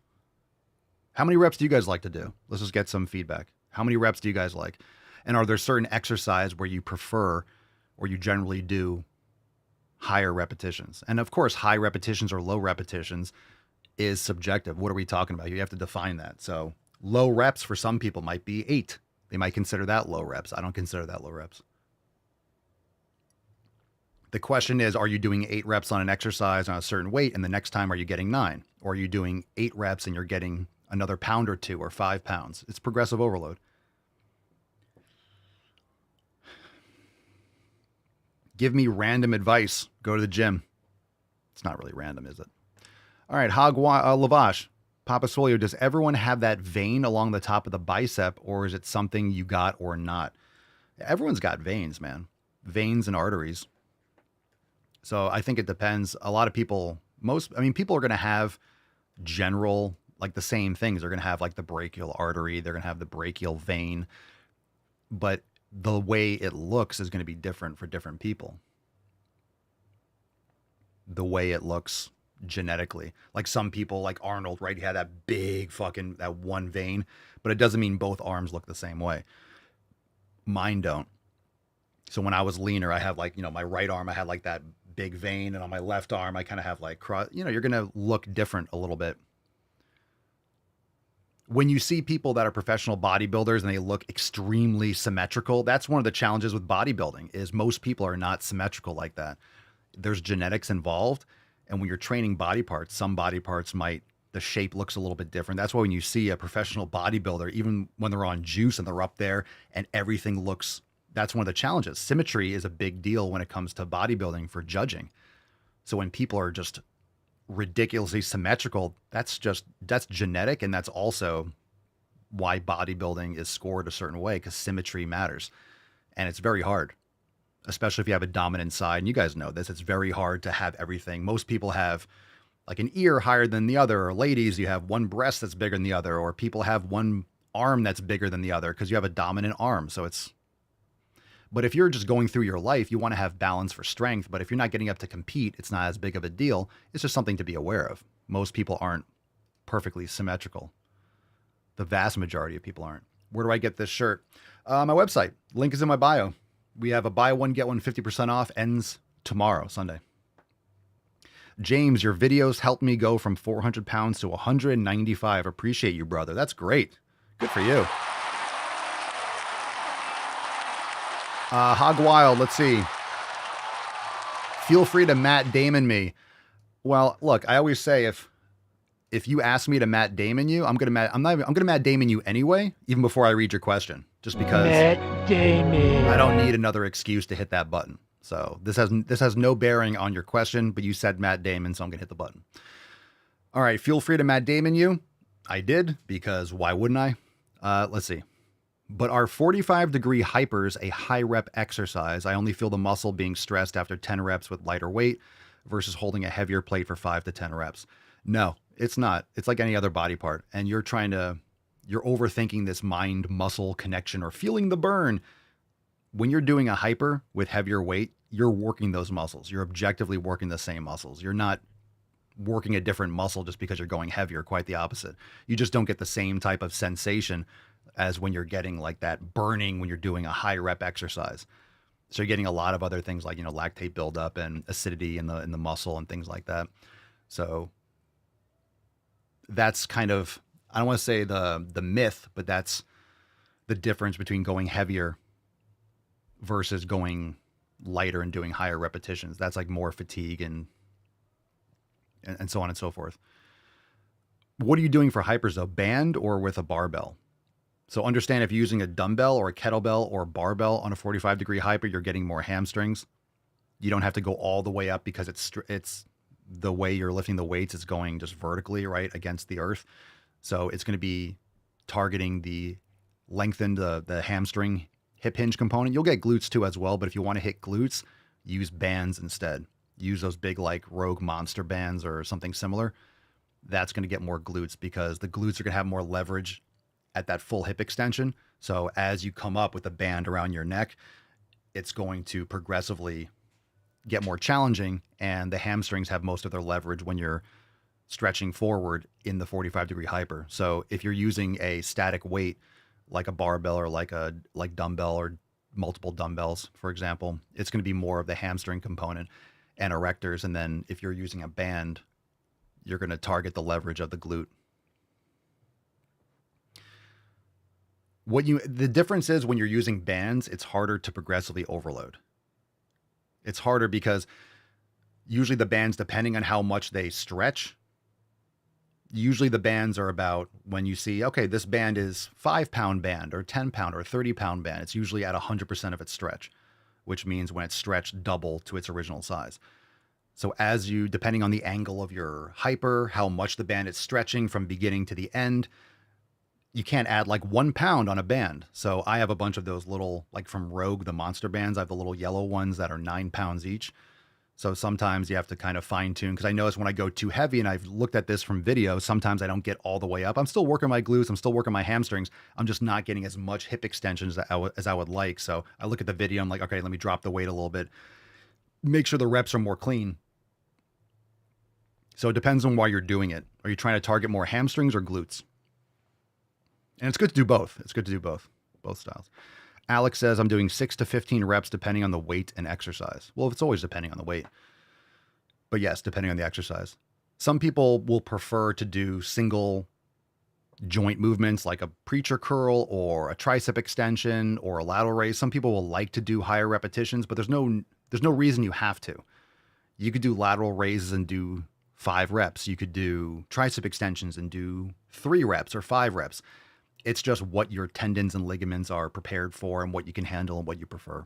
How many reps do you guys like to do? Let's just get some feedback. How many reps do you guys like? And are there certain exercise where you prefer or you generally do higher repetitions? And of course, high repetitions or low repetitions is subjective. What are we talking about? You have to define that. So low reps for some people might be 8. They might consider that low reps. I don't consider that low reps. The question is, are you doing 8 reps on an exercise on a certain weight and the next time are you getting 9? Or are you doing 8 reps and you're getting another pound or 2 or 5 pounds? It's progressive overload. Give me random advice. Go to the gym. It's not really random, is it? All right, Lavash. Papa Swole, does everyone have that vein along the top of the bicep, or is it something you got or not? Everyone's got veins, man. Veins and arteries. So I think it depends. A lot of people, people are going to have general, like the same things. They're going to have like the brachial artery. They're going to have the brachial vein. But the way it looks is going to be different for different people. The way it looks genetically. Like some people, like Arnold, right? He had that big that one vein, but it doesn't mean both arms look the same way. Mine don't. So when I was leaner, I have my right arm, I had like that big vein, and on my left arm, I kind of have like you're going to look different a little bit. When you see people that are professional bodybuilders and they look extremely symmetrical, that's one of the challenges with bodybuilding is most people are not symmetrical like that. There's genetics involved. And when you're training body parts, some body parts the shape looks a little bit different. That's why when you see a professional bodybuilder, even when they're on juice and they're up there and everything looks, that's one of the challenges. Symmetry is a big deal when it comes to bodybuilding for judging. So when people are just ridiculously symmetrical, that's genetic, and that's also why bodybuilding is scored a certain way, because symmetry matters. And it's very hard, especially if you have a dominant side. And you guys know this, it's very hard to have everything. Most people have like an ear higher than the other, or ladies, you have one breast that's bigger than the other, or people have one arm that's bigger than the other because you have a dominant arm. But if you're just going through your life, you want to have balance for strength. But if you're not getting up to compete, it's not as big of a deal. It's just something to be aware of. Most people aren't perfectly symmetrical. The vast majority of people aren't. Where do I get this shirt? My website. Link is in my bio. We have a buy one, get one 50% off. Ends tomorrow, Sunday. James, your videos helped me go from 400 pounds to 195. Appreciate you, brother. That's great. Good for you. Hog Wild, let's see. Feel free to Matt Damon me. Well, look, I always say if you ask me to Matt Damon you, I'm gonna Matt Damon you anyway, even before I read your question, just because Matt Damon. I don't need another excuse to hit that button. So this has no bearing on your question, but you said Matt Damon, so I'm gonna hit the button. All right, feel free to Matt Damon you. I did, because why wouldn't I? Let's see. But are 45-degree hypers a high rep exercise? I only feel the muscle being stressed after 10 reps with lighter weight versus holding a heavier plate for 5 to 10 reps. No, it's not. It's like any other body part. And you're overthinking this mind muscle connection or feeling the burn. When you're doing a hyper with heavier weight, you're working those muscles. You're objectively working the same muscles. You're not working a different muscle just because you're going heavier. Quite the opposite. You just don't get the same type of sensation as when you're getting like that burning when you're doing a high rep exercise. So you're getting a lot of other things like, lactate buildup and acidity in the muscle and things like that. So that's kind of, I don't want to say the myth, but that's the difference between going heavier versus going lighter and doing higher repetitions. That's like more fatigue and so on and so forth. What are you doing for hypers though? Band or with a barbell? So understand if you're using a dumbbell or a kettlebell or a barbell on a 45-degree hyper, you're getting more hamstrings. You don't have to go all the way up because it's the way you're lifting the weights is going just vertically, right, against the earth. So it's going to be targeting the lengthened, the hamstring hip hinge component. You'll get glutes too as well, but if you want to hit glutes, use bands instead. Use those big like Rogue Monster bands or something similar. That's going to get more glutes because the glutes are going to have more leverage at that full hip extension. So as you come up with a band around your neck, it's going to progressively get more challenging, and the hamstrings have most of their leverage when you're stretching forward in the 45-degree hyper. So if you're using a static weight like a barbell or like dumbbell or multiple dumbbells, for example, it's going to be more of the hamstring component and erectors. And then if you're using a band, you're going to target the leverage of the glute. The difference is when you're using bands, it's harder to progressively overload. It's harder because usually the bands, depending on how much they stretch, usually the bands are about when you see, okay, this band is 5-pound band or 10-pound or 30-pound band. It's usually at 100% of its stretch, which means when it's stretched double to its original size. So as you, depending on the angle of your hyper, how much the band is stretching from beginning to the end, you can't add like 1 pound on a band. So I have a bunch of those little, like from Rogue, the monster bands. I have the little yellow ones that are 9 pounds each. So sometimes you have to kind of fine tune, because I notice when I go too heavy, and I've looked at this from video, sometimes I don't get all the way up. I'm still working my glutes. I'm still working my hamstrings. I'm just not getting as much hip extension as I would like. So I look at the video. I'm like, okay, let me drop the weight a little bit. Make sure the reps are more clean. So it depends on why you're doing it. Are you trying to target more hamstrings or glutes? And it's good to do both. It's good to do both styles. Alex says, I'm doing 6 to 15 reps depending on the weight and exercise. Well, it's always depending on the weight. But yes, depending on the exercise. Some people will prefer to do single joint movements like a preacher curl or a tricep extension or a lateral raise. Some people will like to do higher repetitions, but there's no reason you have to. You could do lateral raises and do 5 reps. You could do tricep extensions and do 3 reps or 5 reps. It's just what your tendons and ligaments are prepared for and what you can handle and what you prefer.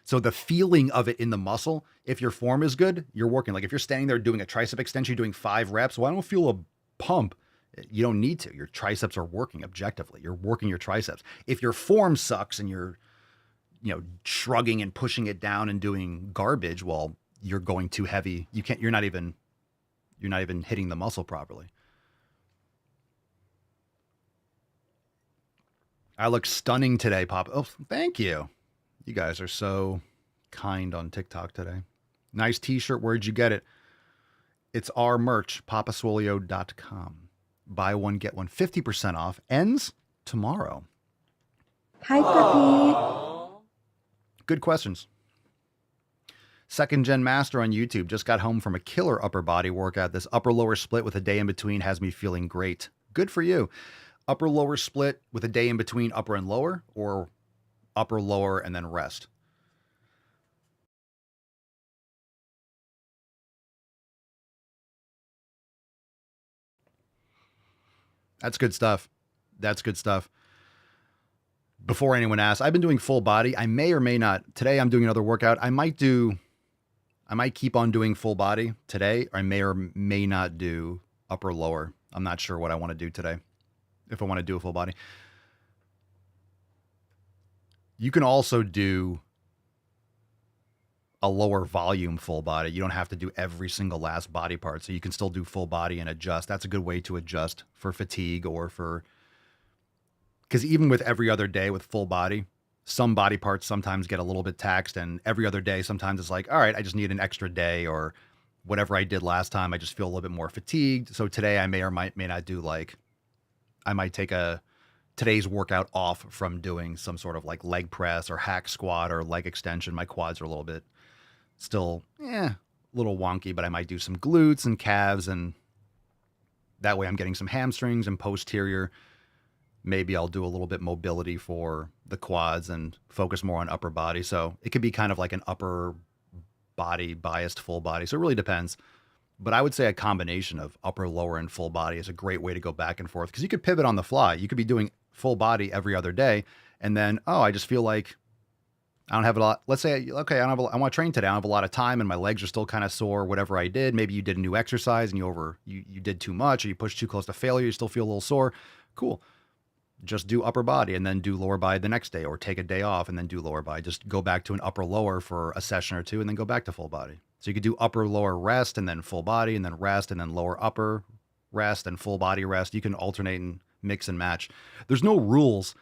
So the feeling of it in the muscle, if your form is good, you're working. Like if you're standing there doing a tricep extension, you're doing 5 reps, well, I don't feel a pump. You don't need to. Your triceps are working objectively. You're working your triceps. If your form sucks and you're, shrugging and pushing it down and doing garbage, well, you're going too heavy. You're not even hitting the muscle properly. I look stunning today, Papa. Oh, thank you. You guys are so kind on TikTok today. Nice t-shirt. Where'd you get it? It's our merch, papaswolio.com. Buy one, get one, 50% off. Ends tomorrow. Hi, puppy. Good questions. Second Gen Master on YouTube just got home from a killer upper body workout. This upper lower split with a day in between has me feeling great. Good for you. Upper lower split with a day in between upper and lower, or upper lower and then rest? That's good stuff. That's good stuff. Before anyone asks, I've been doing full body. I may or may not. Today I'm doing another workout. I might keep on doing full body today. Or I may or may not do upper lower. I'm not sure what I want to do today. If I want to do a full body. You can also do a lower volume full body. You don't have to do every single last body part. So you can still do full body and adjust. That's a good way to adjust for fatigue because even with every other day with full body, some body parts sometimes get a little bit taxed, and every other day, sometimes it's like, all right, I just need an extra day, or whatever I did last time, I just feel a little bit more fatigued. So today I may or may not do I might take today's workout off from doing some sort of like leg press or hack squat or leg extension. My quads are a little bit still, a little wonky, but I might do some glutes and calves, and that way I'm getting some hamstrings and posterior maybe I'll do a little bit mobility for the quads and focus more on upper body. So it could be kind of like an upper body biased full body. So it really depends. But I would say a combination of upper, lower, and full body is a great way to go back and forth because you could pivot on the fly. You could be doing full body every other day. And then, oh, I just feel like I don't have a lot. Let's say, okay, I want to train today. I don't have a lot of time and my legs are still kind of sore, whatever I did. Maybe you did a new exercise and you did too much or you pushed too close to failure. You still feel a little sore. Cool. Just do upper body and then do lower body the next day, or take a day off and then do lower body. Just go back to an upper lower for a session or two and then go back to full body. So you could do upper lower rest and then full body and then rest and then lower upper rest and full body rest. You can alternate and mix and match. There's no rules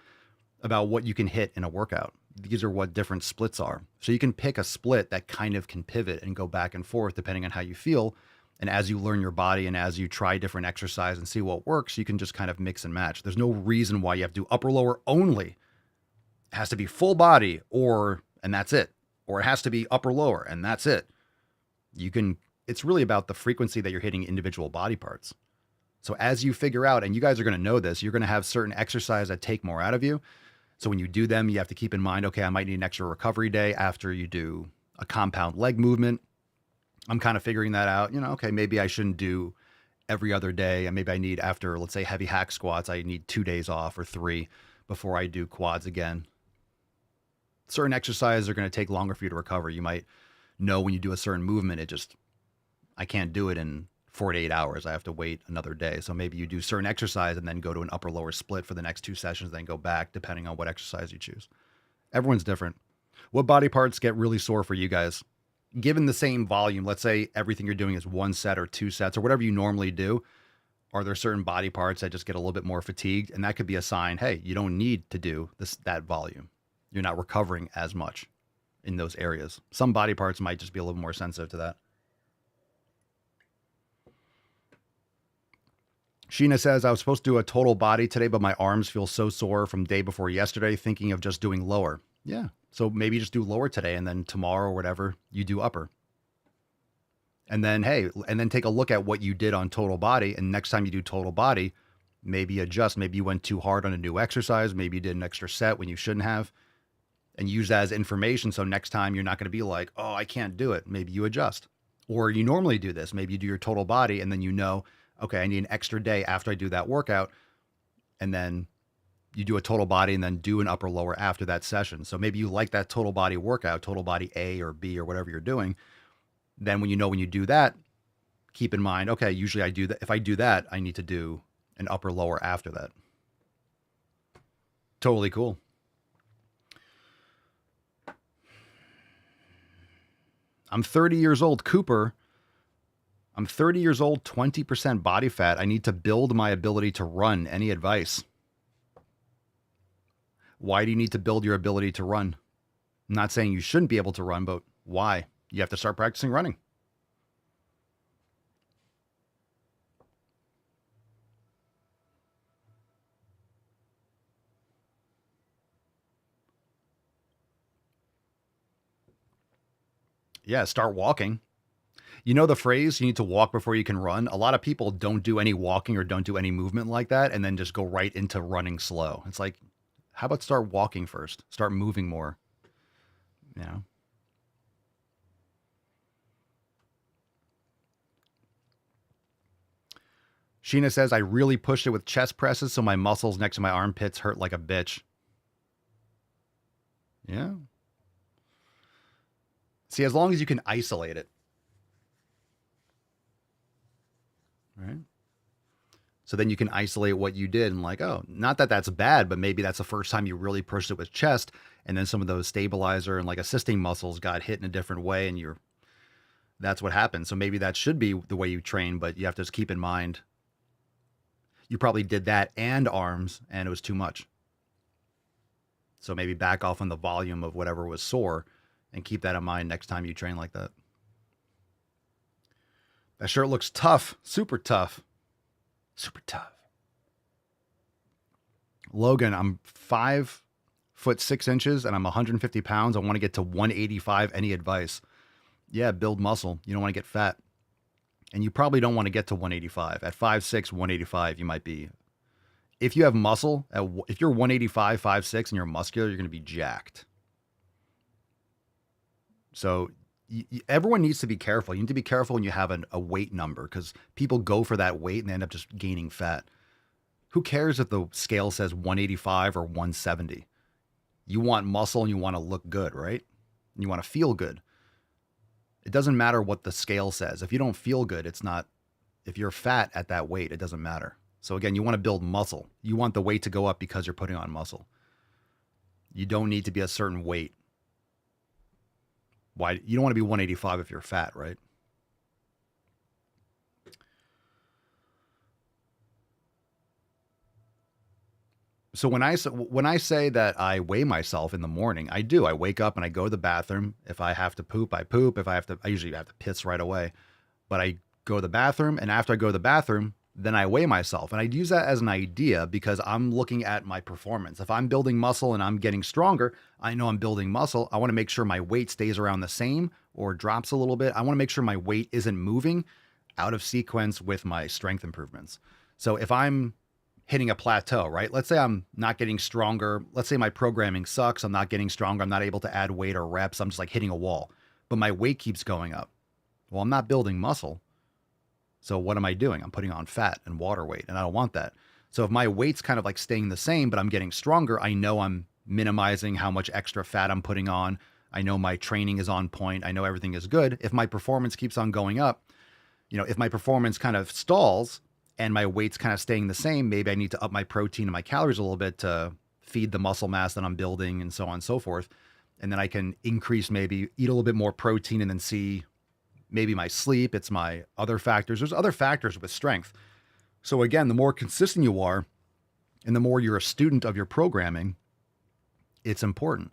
about what you can hit in a workout. These are what different splits are. So you can pick a split that kind of can pivot and go back and forth depending on how you feel. And as you learn your body and as you try different exercise and see what works, you can just kind of mix and match. There's no reason why you have to do upper lower only. It has to be full body and that's it. Or it has to be upper lower and that's it. It's really about the frequency that you're hitting individual body parts. So as you figure out, and you guys are going to know this, you're going to have certain exercises that take more out of you. So when you do them, you have to keep in mind, okay, I might need an extra recovery day after you do a compound leg movement. I'm kind of figuring that out. Okay, maybe I shouldn't do every other day. And maybe I need, after, let's say, heavy hack squats, I need 2 days off or 3 before I do quads again. Certain exercises are going to take longer for you to recover. You might know when you do a certain movement, I can't do it in 48 hours. I have to wait another day. So maybe you do certain exercise and then go to an upper lower split for the next 2 sessions, then go back depending on what exercise you choose. Everyone's different. What body parts get really sore for you guys? Given the same volume, let's say everything you're doing is 1 set or 2 sets or whatever you normally do, are there certain body parts that just get a little bit more fatigued? And that could be a sign, hey, you don't need to do that volume. You're not recovering as much in those areas. Some body parts might just be a little more sensitive to that. Sheena says, I was supposed to do a total body today, but my arms feel so sore from day before yesterday, thinking of just doing lower. Yeah. So maybe just do lower today and then tomorrow or whatever, you do upper. And then, take a look at what you did on total body. And next time you do total body, maybe adjust. Maybe you went too hard on a new exercise. Maybe you did an extra set when you shouldn't have. And use that as information. So next time you're not going to be like, oh, I can't do it. Maybe you adjust. Or you normally do this. Maybe you do your total body and then okay, I need an extra day after I do that workout. And then you do a total body and then do an upper lower after that session. So maybe you like that total body workout, total body A or B or whatever you're doing. Then when you do that, keep in mind, okay, usually I do that. If I do that, I need to do an upper lower after that. Totally cool. I'm 30 years old, Cooper. I'm 30 years old, 20% body fat. I need to build my ability to run. Any advice? Why do you need to build your ability to run? I'm not saying you shouldn't be able to run, but why? You have to start practicing running. Yeah, start walking. You know the phrase, you need to walk before you can run? A lot of people don't do any walking or don't do any movement like that and then just go right into running slow. It's like, how about start walking first? Start moving more. Sheena says, I really pushed it with chest presses, so my muscles next to my armpits hurt like a bitch. Yeah. See, as long as you can isolate it. Right? So then you can isolate what you did and like, oh, not that that's bad, but maybe that's the first time you really pushed it with chest. And then some of those stabilizer and like assisting muscles got hit in a different way. And that's what happened. So maybe that should be the way you train, but you have to just keep in mind, you probably did that and arms and it was too much. So maybe back off on the volume of whatever was sore and keep that in mind next time you train like that. That shirt looks tough. Super tough. Super tough. Logan, I'm 5'6" and I'm 150 pounds. I want to get to 185. Any advice? Yeah, build muscle. You don't want to get fat. And you probably don't want to get to 185. At 5'6", 185, you might be If you have muscle, if you're 185, 5'6", and you're muscular, you're going to be jacked. So everyone needs to be careful. You need to be careful when you have a weight number, because people go for that weight and they end up just gaining fat. Who cares if the scale says 185 or 170? You want muscle and you want to look good, right? And you want to feel good. It doesn't matter what the scale says. If you don't feel good, it's not, if you're fat at that weight, it doesn't matter. So again, you want to build muscle. You want the weight to go up because you're putting on muscle. You don't need to be a certain weight. Why? You don't want to be 185 if you're fat, right? So when I say that I weigh myself in the morning, I do. I wake up and I go to the bathroom. If I have to poop, I poop. If I usually have to piss right away. But I go to the bathroom, and after I go to the bathroom, then I weigh myself. And I use that as an idea because I'm looking at my performance. If I'm building muscle and I'm getting stronger, I know I'm building muscle. I want to make sure my weight stays around the same or drops a little bit. I want to make sure my weight isn't moving out of sequence with my strength improvements. So if I'm hitting a plateau, right? Let's say I'm not getting stronger. Let's say my programming sucks. I'm not getting stronger. I'm not able to add weight or reps. I'm just like hitting a wall, but my weight keeps going up. Well, I'm not building muscle. So what am I doing? I'm putting on fat and water weight, and I don't want that. So if my weight's kind of like staying the same, but I'm getting stronger, I know I'm minimizing how much extra fat I'm putting on. I know my training is on point. I know everything is good. If my performance keeps on going up, if my performance kind of stalls and my weight's kind of staying the same, maybe I need to up my protein and my calories a little bit to feed the muscle mass that I'm building and so on and so forth. And then I can increase, maybe eat a little bit more protein, and then see maybe my sleep, it's my other factors. There's other factors with strength. So again, the more consistent you are and the more you're a student of your programming, it's important.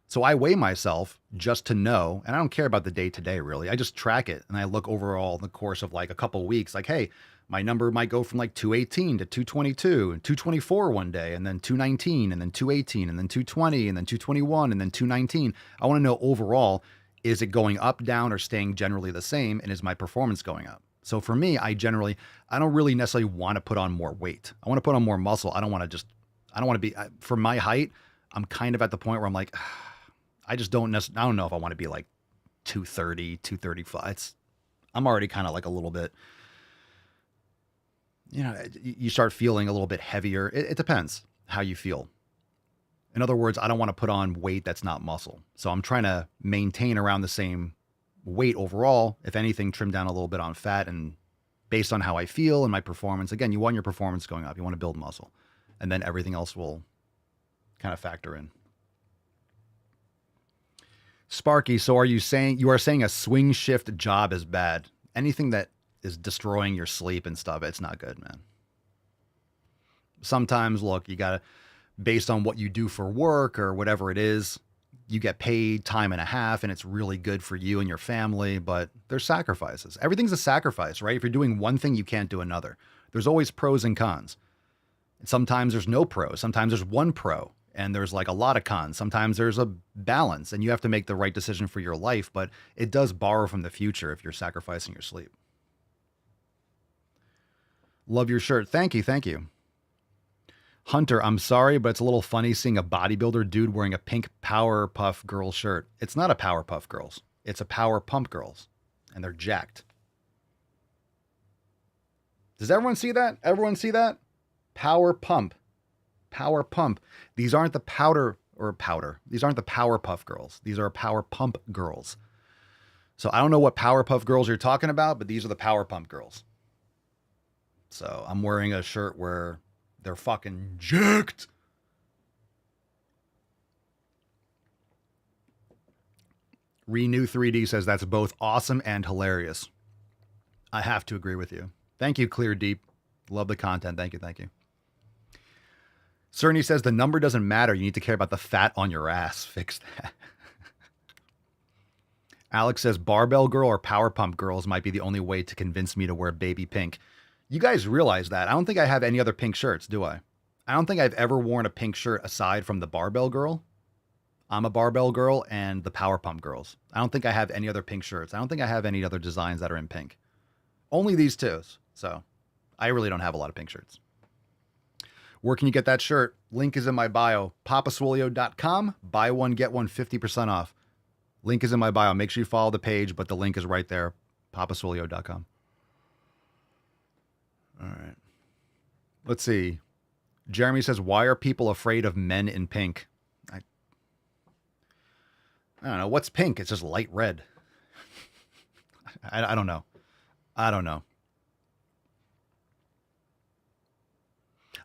So I weigh myself just to know, and I don't care about the day to day really. I just track it and I look overall in the course of like a couple of weeks, like, hey, my number might go from like 218 to 222 and 224 one day, and then 219 and then 218 and then 220 and then 221 and then 219. I want to know overall, is it going up, down, or staying generally the same? And is my performance going up? So for me, I don't really necessarily want to put on more weight. I want to put on more muscle. I don't want to be, for my height, I'm kind of at the point where I'm like, I don't know if I want to be like 230, 235. I'm already kind of like a little bit, you start feeling a little bit heavier. It depends how you feel. In other words, I don't want to put on weight that's not muscle. So I'm trying to maintain around the same weight overall. If anything, trim down a little bit on fat, and based on how I feel and my performance. Again, you want your performance going up. You want to build muscle, and then everything else will kind of factor in. Sparky, so you are saying a swing shift job is bad? Anything that is destroying your sleep and stuff, it's not good, man. Sometimes, look, you gotta, based on what you do for work or whatever it is, you get paid time and a half, and it's really good for you and your family, but there's sacrifices. Everything's a sacrifice, right? If you're doing one thing, you can't do another. There's always pros and cons. And sometimes there's no pros. Sometimes there's one pro and there's like a lot of cons. Sometimes there's a balance, and you have to make the right decision for your life, but it does borrow from the future if you're sacrificing your sleep. Love your shirt. Thank you. Thank you. Hunter, I'm sorry, but it's a little funny seeing a bodybuilder dude wearing a pink Powerpuff Girls shirt. It's not a Powerpuff Girls. It's a Power Pump Girls, and they're jacked. Does everyone see that? Everyone see that? Power Pump. Power Pump. These aren't the powder. These aren't the Powerpuff Girls. These are Power Pump Girls. So I don't know what Powerpuff Girls you're talking about, but these are the Power Pump Girls. So I'm wearing a shirt where they're fucking jacked. Renew 3D says that's both awesome and hilarious. I have to agree with you. Thank you, Clear Deep. Love the content. Thank you. Thank you. Cerny says the number doesn't matter. You need to care about the fat on your ass. Fix that. Alex says barbell girl or power pump girls might be the only way to convince me to wear baby pink. You guys realize that. I don't think I have any other pink shirts, do I? I don't think I've ever worn a pink shirt aside from the barbell girl. I'm a barbell girl and the power pump girls. I don't think I have any other pink shirts. I don't think I have any other designs that are in pink. Only these two. So I really don't have a lot of pink shirts. Where can you get that shirt? Link is in my bio. papaswolio.com. Buy one, get one 50% off. Link is in my bio. Make sure you follow the page, but the link is right there. papaswolio.com. All right. Let's see. Jeremy says, why are people afraid of men in pink? I don't know. What's pink? It's just light red. I don't know. I don't know.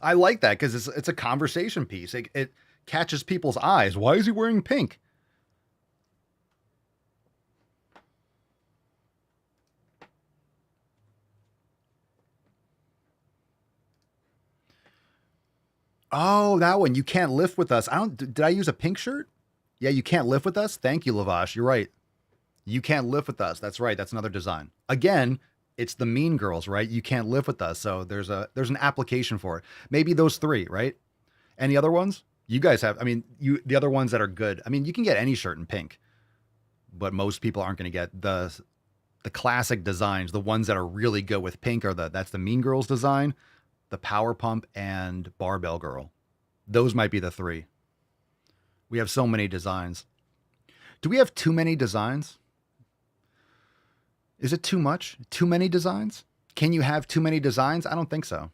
I like that because it's a conversation piece. It catches people's eyes. Why is he wearing pink? Oh, that one. You can't lift with us. Did I use a pink shirt? Yeah, you can't lift with us. Thank you, Lavash. You're right. You can't live with us. That's right. That's another design. Again, it's the Mean Girls, right? You can't live with us. So there's an application for it. Maybe those three, right? Any other ones? You guys have, the other ones that are good. You can get any shirt in pink, but most people aren't going to get the classic designs. The ones that are really good with pink are that's the Mean Girls design, the Power Pump, and Barbell Girl. Those might be the three. We have so many designs. Do we have too many designs? Is it too much? Too many designs? Can you have too many designs? I don't think so.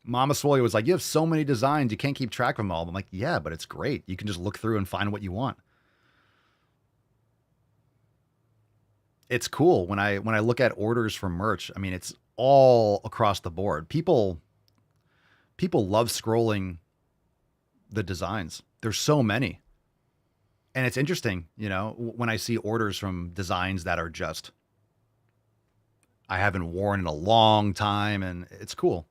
Mama Swole was like, you have so many designs, you can't keep track of them all. I'm like, yeah, but it's great. You can just look through and find what you want. It's cool when I look at orders for merch. It's all across the board. People love scrolling the designs. There's so many. And it's interesting, when I see orders from designs that are just, I haven't worn in a long time, and it's cool.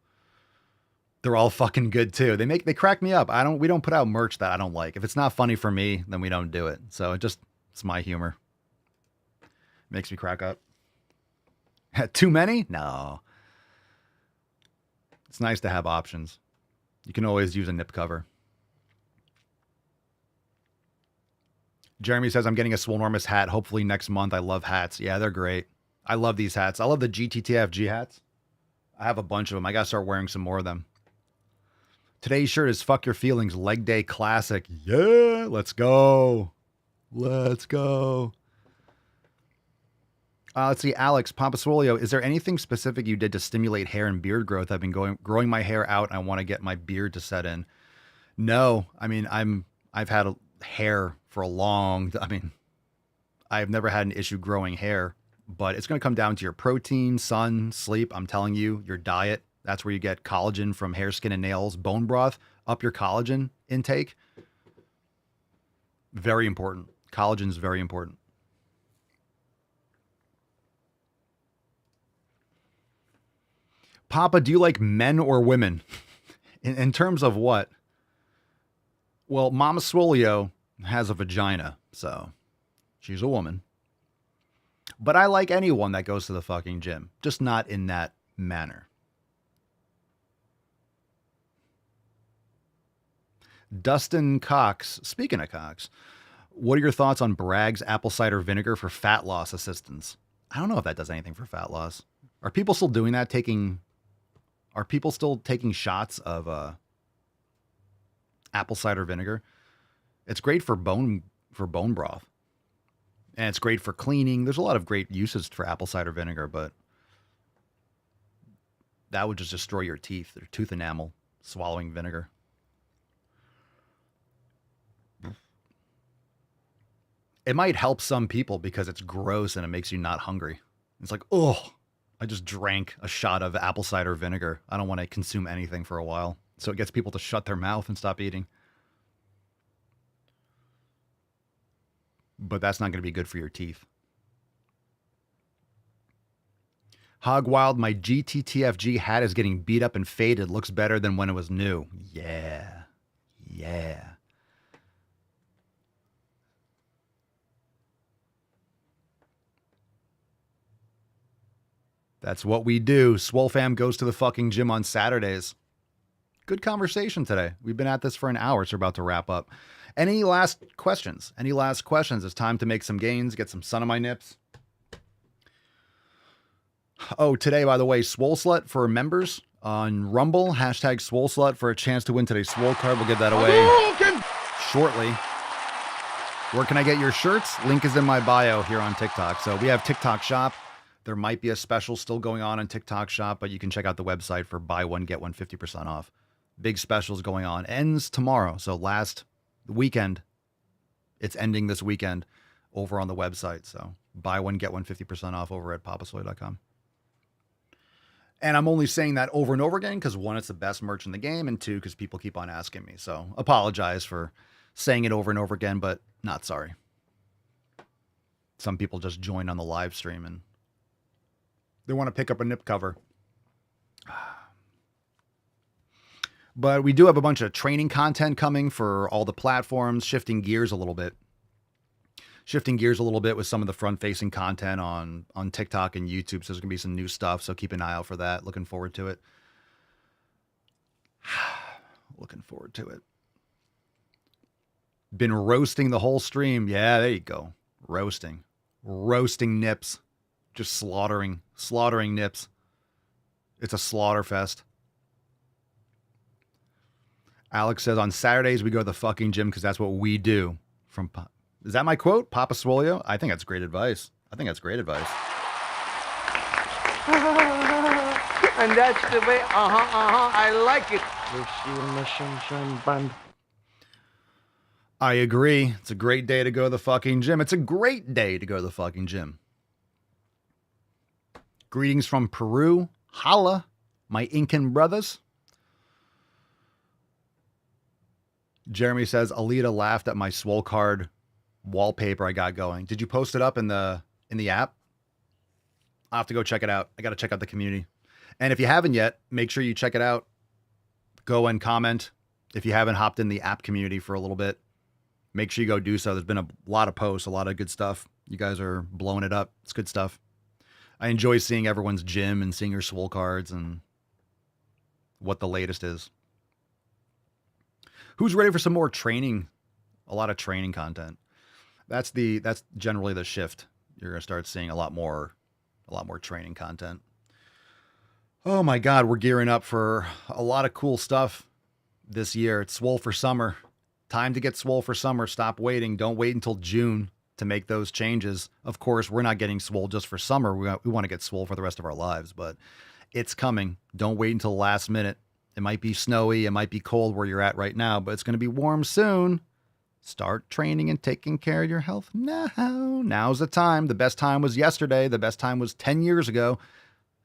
They're all fucking good too. They crack me up. We don't put out merch that I don't like. If it's not funny for me, then we don't do it. So it's my humor. Makes me crack up. Too many? No. It's nice to have options. You can always use a nip cover. Jeremy says, I'm getting a Swolenormous hat hopefully next month. I love hats. Yeah, they're great. I love these hats. I love the GTTFG hats. I have a bunch of them. I got to start wearing some more of them. Today's shirt is Fuck Your Feelings Leg Day Classic. Yeah, let's go. Let's go. Let's see, Alex Pampaswolio, is there anything specific you did to stimulate hair and beard growth? I've been growing my hair out, and I want to get my beard to set in. No, I've had hair for a long. I've never had an issue growing hair, but it's going to come down to your protein, sun, sleep. I'm telling you, your diet. That's where you get collagen from hair, skin, and nails. Bone broth, up your collagen intake. Very important. Collagen is very important. Papa, do you like men or women? In terms of what? Well, Mama Swolio has a vagina, so she's a woman. But I like anyone that goes to the fucking gym, just not in that manner. Dustin Cox, speaking of Cox, what are your thoughts on Bragg's apple cider vinegar for fat loss assistance? I don't know if that does anything for fat loss. Are people still doing that? Are people still taking shots of apple cider vinegar? It's great for bone broth. And it's great for cleaning. There's a lot of great uses for apple cider vinegar, but that would just destroy your teeth, your tooth enamel, swallowing vinegar. It might help some people because it's gross and it makes you not hungry. It's like, oh, I just drank a shot of apple cider vinegar. I don't want to consume anything for a while. So it gets people to shut their mouth and stop eating. But that's not going to be good for your teeth. Hog Wild, my GTTFG hat is getting beat up and faded. Looks better than when it was new. Yeah. Yeah. That's what we do. Swole fam goes to the fucking gym on Saturdays. Good conversation today. We've been at this for an hour, so we're about to wrap up. Any last questions? Any last questions? It's time to make some gains, get some sun on my nips. Oh, today, by the way, Swole Slut for members. on Rumble. Hashtag Swole Slut for a chance to win today's Swole card. We'll give that away shortly. Where can I get your shirts? Link is in my bio here on TikTok. So we have TikTok Shop. There might be a special still going on TikTok Shop, but you can check out the website for buy one, get one 50% off. Big specials going on. Ends tomorrow. So last weekend, it's ending this weekend over on the website. So buy one, get one 50% off over at papaswole.com. And I'm only saying that over and over again because one, it's the best merch in the game, and two, because people keep on asking me. So apologize for saying it over and over again, but not sorry. Some people just join on the live stream and they want to pick up a nip cover. But we do have a bunch of training content coming for all the platforms, shifting gears a little bit with some of the front-facing content on TikTok and YouTube. So there's going to be some new stuff, so keep an eye out for that. Looking forward to it. Looking forward to it. Been roasting the whole stream. Yeah, there you go. Roasting nips. Just slaughtering nips. It's a slaughter fest. Alex says, on Saturdays, we go to the fucking gym because that's what we do. Is that my quote? Papa Swolio? I think that's great advice. And that's the way, I like it. I agree. It's a great day to go to the fucking gym. Greetings from Peru. Holla, my Incan brothers. Jeremy says, Alita laughed at my Swole card wallpaper I got going. Did you post it up in the app? I'll have to go check it out. I got to check out the community. And if you haven't yet, make sure you check it out. Go and comment. If you haven't hopped in the app community for a little bit, make sure you go do so. There's been a lot of posts, a lot of good stuff. You guys are blowing it up. It's good stuff. I enjoy seeing everyone's gym and seeing your Swole cards and what the latest is. Who's ready for some more training? A lot of training content. That's generally the shift. You're going to start seeing a lot more training content. Oh my God, we're gearing up for a lot of cool stuff this year. It's Swole for summer. Time to get Swole for summer. Stop waiting. Don't wait until June to make those changes. Of course, we're not getting Swole just for summer. We want to get Swole for the rest of our lives, but it's coming. Don't wait until the last minute. It might be snowy. It might be cold where you're at right now, but it's going to be warm soon. Start training and taking care of your health now. Now's the time. The best time was yesterday. The best time was 10 years ago.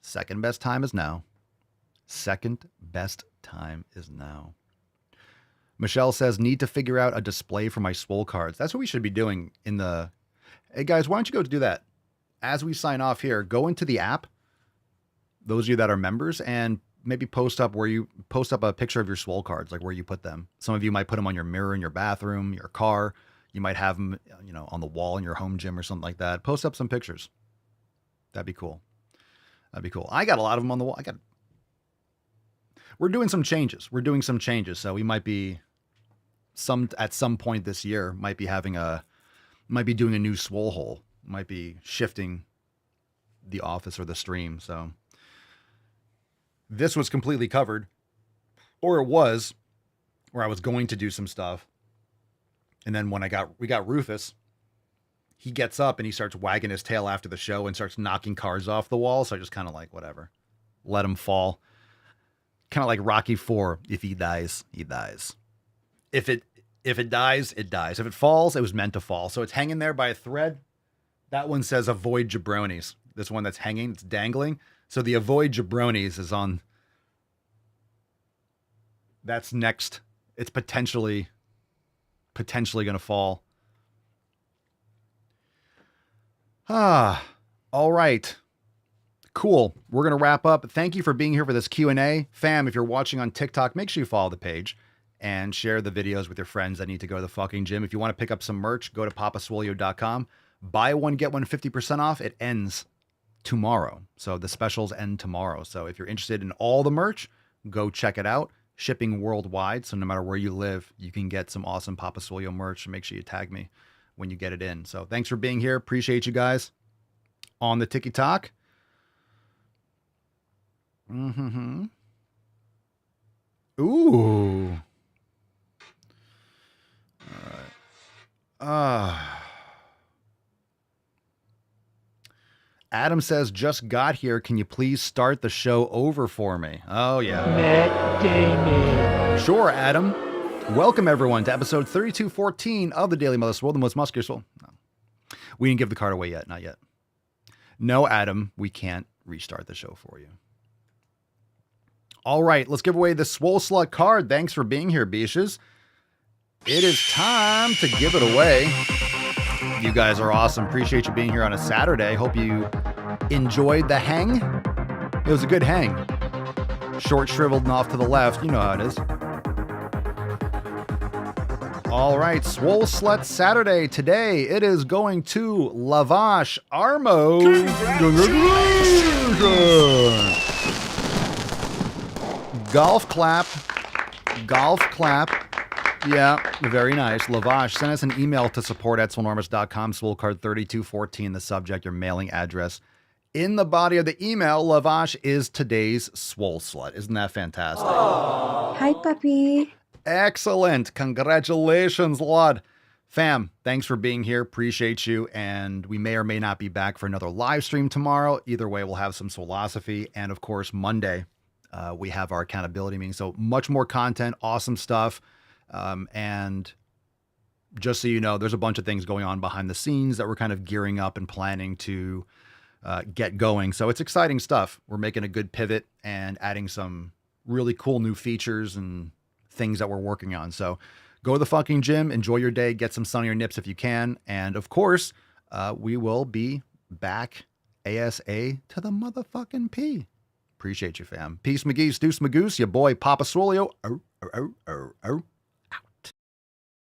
Second best time is now. Michelle says, need to figure out a display for my Swole cards. That's what we should be doing Hey guys, why don't you go do that? As we sign off here, go into the app, those of you that are members, and maybe post up a picture of your Swole cards, like where you put them. Some of you might put them on your mirror in your bathroom, your car. You might have them, on the wall in your home gym or something like that. Post up some pictures. That'd be cool. I got a lot of them on the wall. We're doing some changes. So we might be at some point this year, might be doing a new Swole hole. Might be shifting the office or the stream. So this was completely covered, or it was, where I was going to do some stuff. And then when we got Rufus, he gets up and he starts wagging his tail after the show and starts knocking cars off the wall. So I just kind of like, whatever, let him fall. Kind of like Rocky IV. If he dies, he dies. If it dies, it dies. If it falls, it was meant to fall. So it's hanging there by a thread. That one says avoid jabronis. This one that's hanging, it's dangling. So the avoid jabronis is on. That's next. It's potentially going to fall. All right. Cool. We're going to wrap up. Thank you for being here for this Q&A. Fam, if you're watching on TikTok, make sure you follow the page and share the videos with your friends that need to go to the fucking gym. If you want to pick up some merch, go to papaswolio.com. Buy one, get one 50% off. It ends tomorrow. So the specials end tomorrow. So if you're interested in all the merch, go check it out. Shipping worldwide. So no matter where you live, you can get some awesome Papa Swolio merch. Make sure you tag me when you get it in. So thanks for being here. Appreciate you guys on the TikTok. Ooh. All right. Adam says, just got here. Can you please start the show over for me? Oh, yeah. Matt Damon. Sure, Adam. Welcome, everyone, to episode 3214 of the Daily Mother Swole, the most muscular Swole. No. We didn't give the card away yet. Not yet. No, Adam, we can't restart the show for you. All right, let's give away the Swole Slut card. Thanks for being here, Beaches. It is time to give it away. You guys are awesome. Appreciate you being here on a Saturday. Hope you enjoyed the hang. It was a good hang. Short, shriveled, and off to the left. You know how it is. All right, Swole Slut Saturday. Today, it is going to Lavash Armo. Golf clap. Golf clap. Yeah, very nice. Lavash, send us an email to support@swolenormous.com, Swole card 3214, the subject, your mailing address. In the body of the email, Lavash is today's Swole Slut. Isn't that fantastic? Aww. Hi, puppy. Excellent. Congratulations, Lud. Fam, thanks for being here. Appreciate you. And we may or may not be back for another live stream tomorrow. Either way, we'll have some Swolosophy. And of course, Monday, we have our accountability meeting. So much more content, awesome stuff. And just so you know, there's a bunch of things going on behind the scenes that we're kind of gearing up and planning to get going. So it's exciting stuff. We're making a good pivot and adding some really cool new features and things that we're working on. So go to the fucking gym, enjoy your day, get some sun on your nips if you can. And of course, we will be back ASA to the motherfucking P. Appreciate you, fam. Peace, McGee's, Deuce Magoose, your boy, Papa Swolio.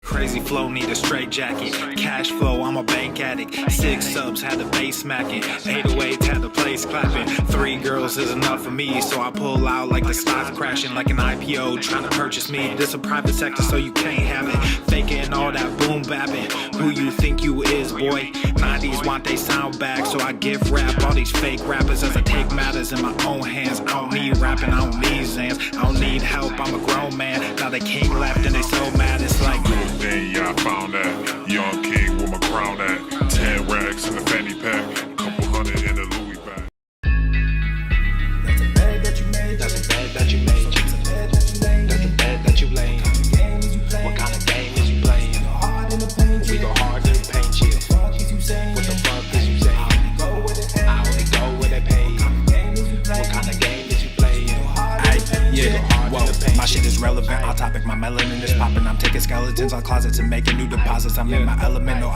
Crazy flow, need a straight jacket. Cash flow, I'm a bank addict. 6 subs, had the bass smacking. 808, had the place clapping. 3 girls is enough for me, so I pull out like the stock crashing. Like an IPO, trying to purchase me. This a private sector, so you can't have it. Faking all that boom bapping. Who you think you is, boy? 90s want they sound back, so I give rap all these fake rappers as I take matters in my own hands. I don't need rapping, I don't need Zans. I don't need help, I'm a grown man. Now they can't laugh and they so mad, it's like then yeah, I found that young king with my crown at 10 racks in the fanny pack, couple hundred in the Louis bag. That's a bed that you made. That's a bed that you made. That's a bed that you laid. That's a bed that you laid. What kind of game is you playing? We go hard in the paint, yeah. What the fuck is you saying? I only go where they pay. What kind of game is you playing? Yeah, whoa, my shit is relevant. On topic, my melanin is popping. I'm taking skeletons on closets and making new deposits. I'm in my element, no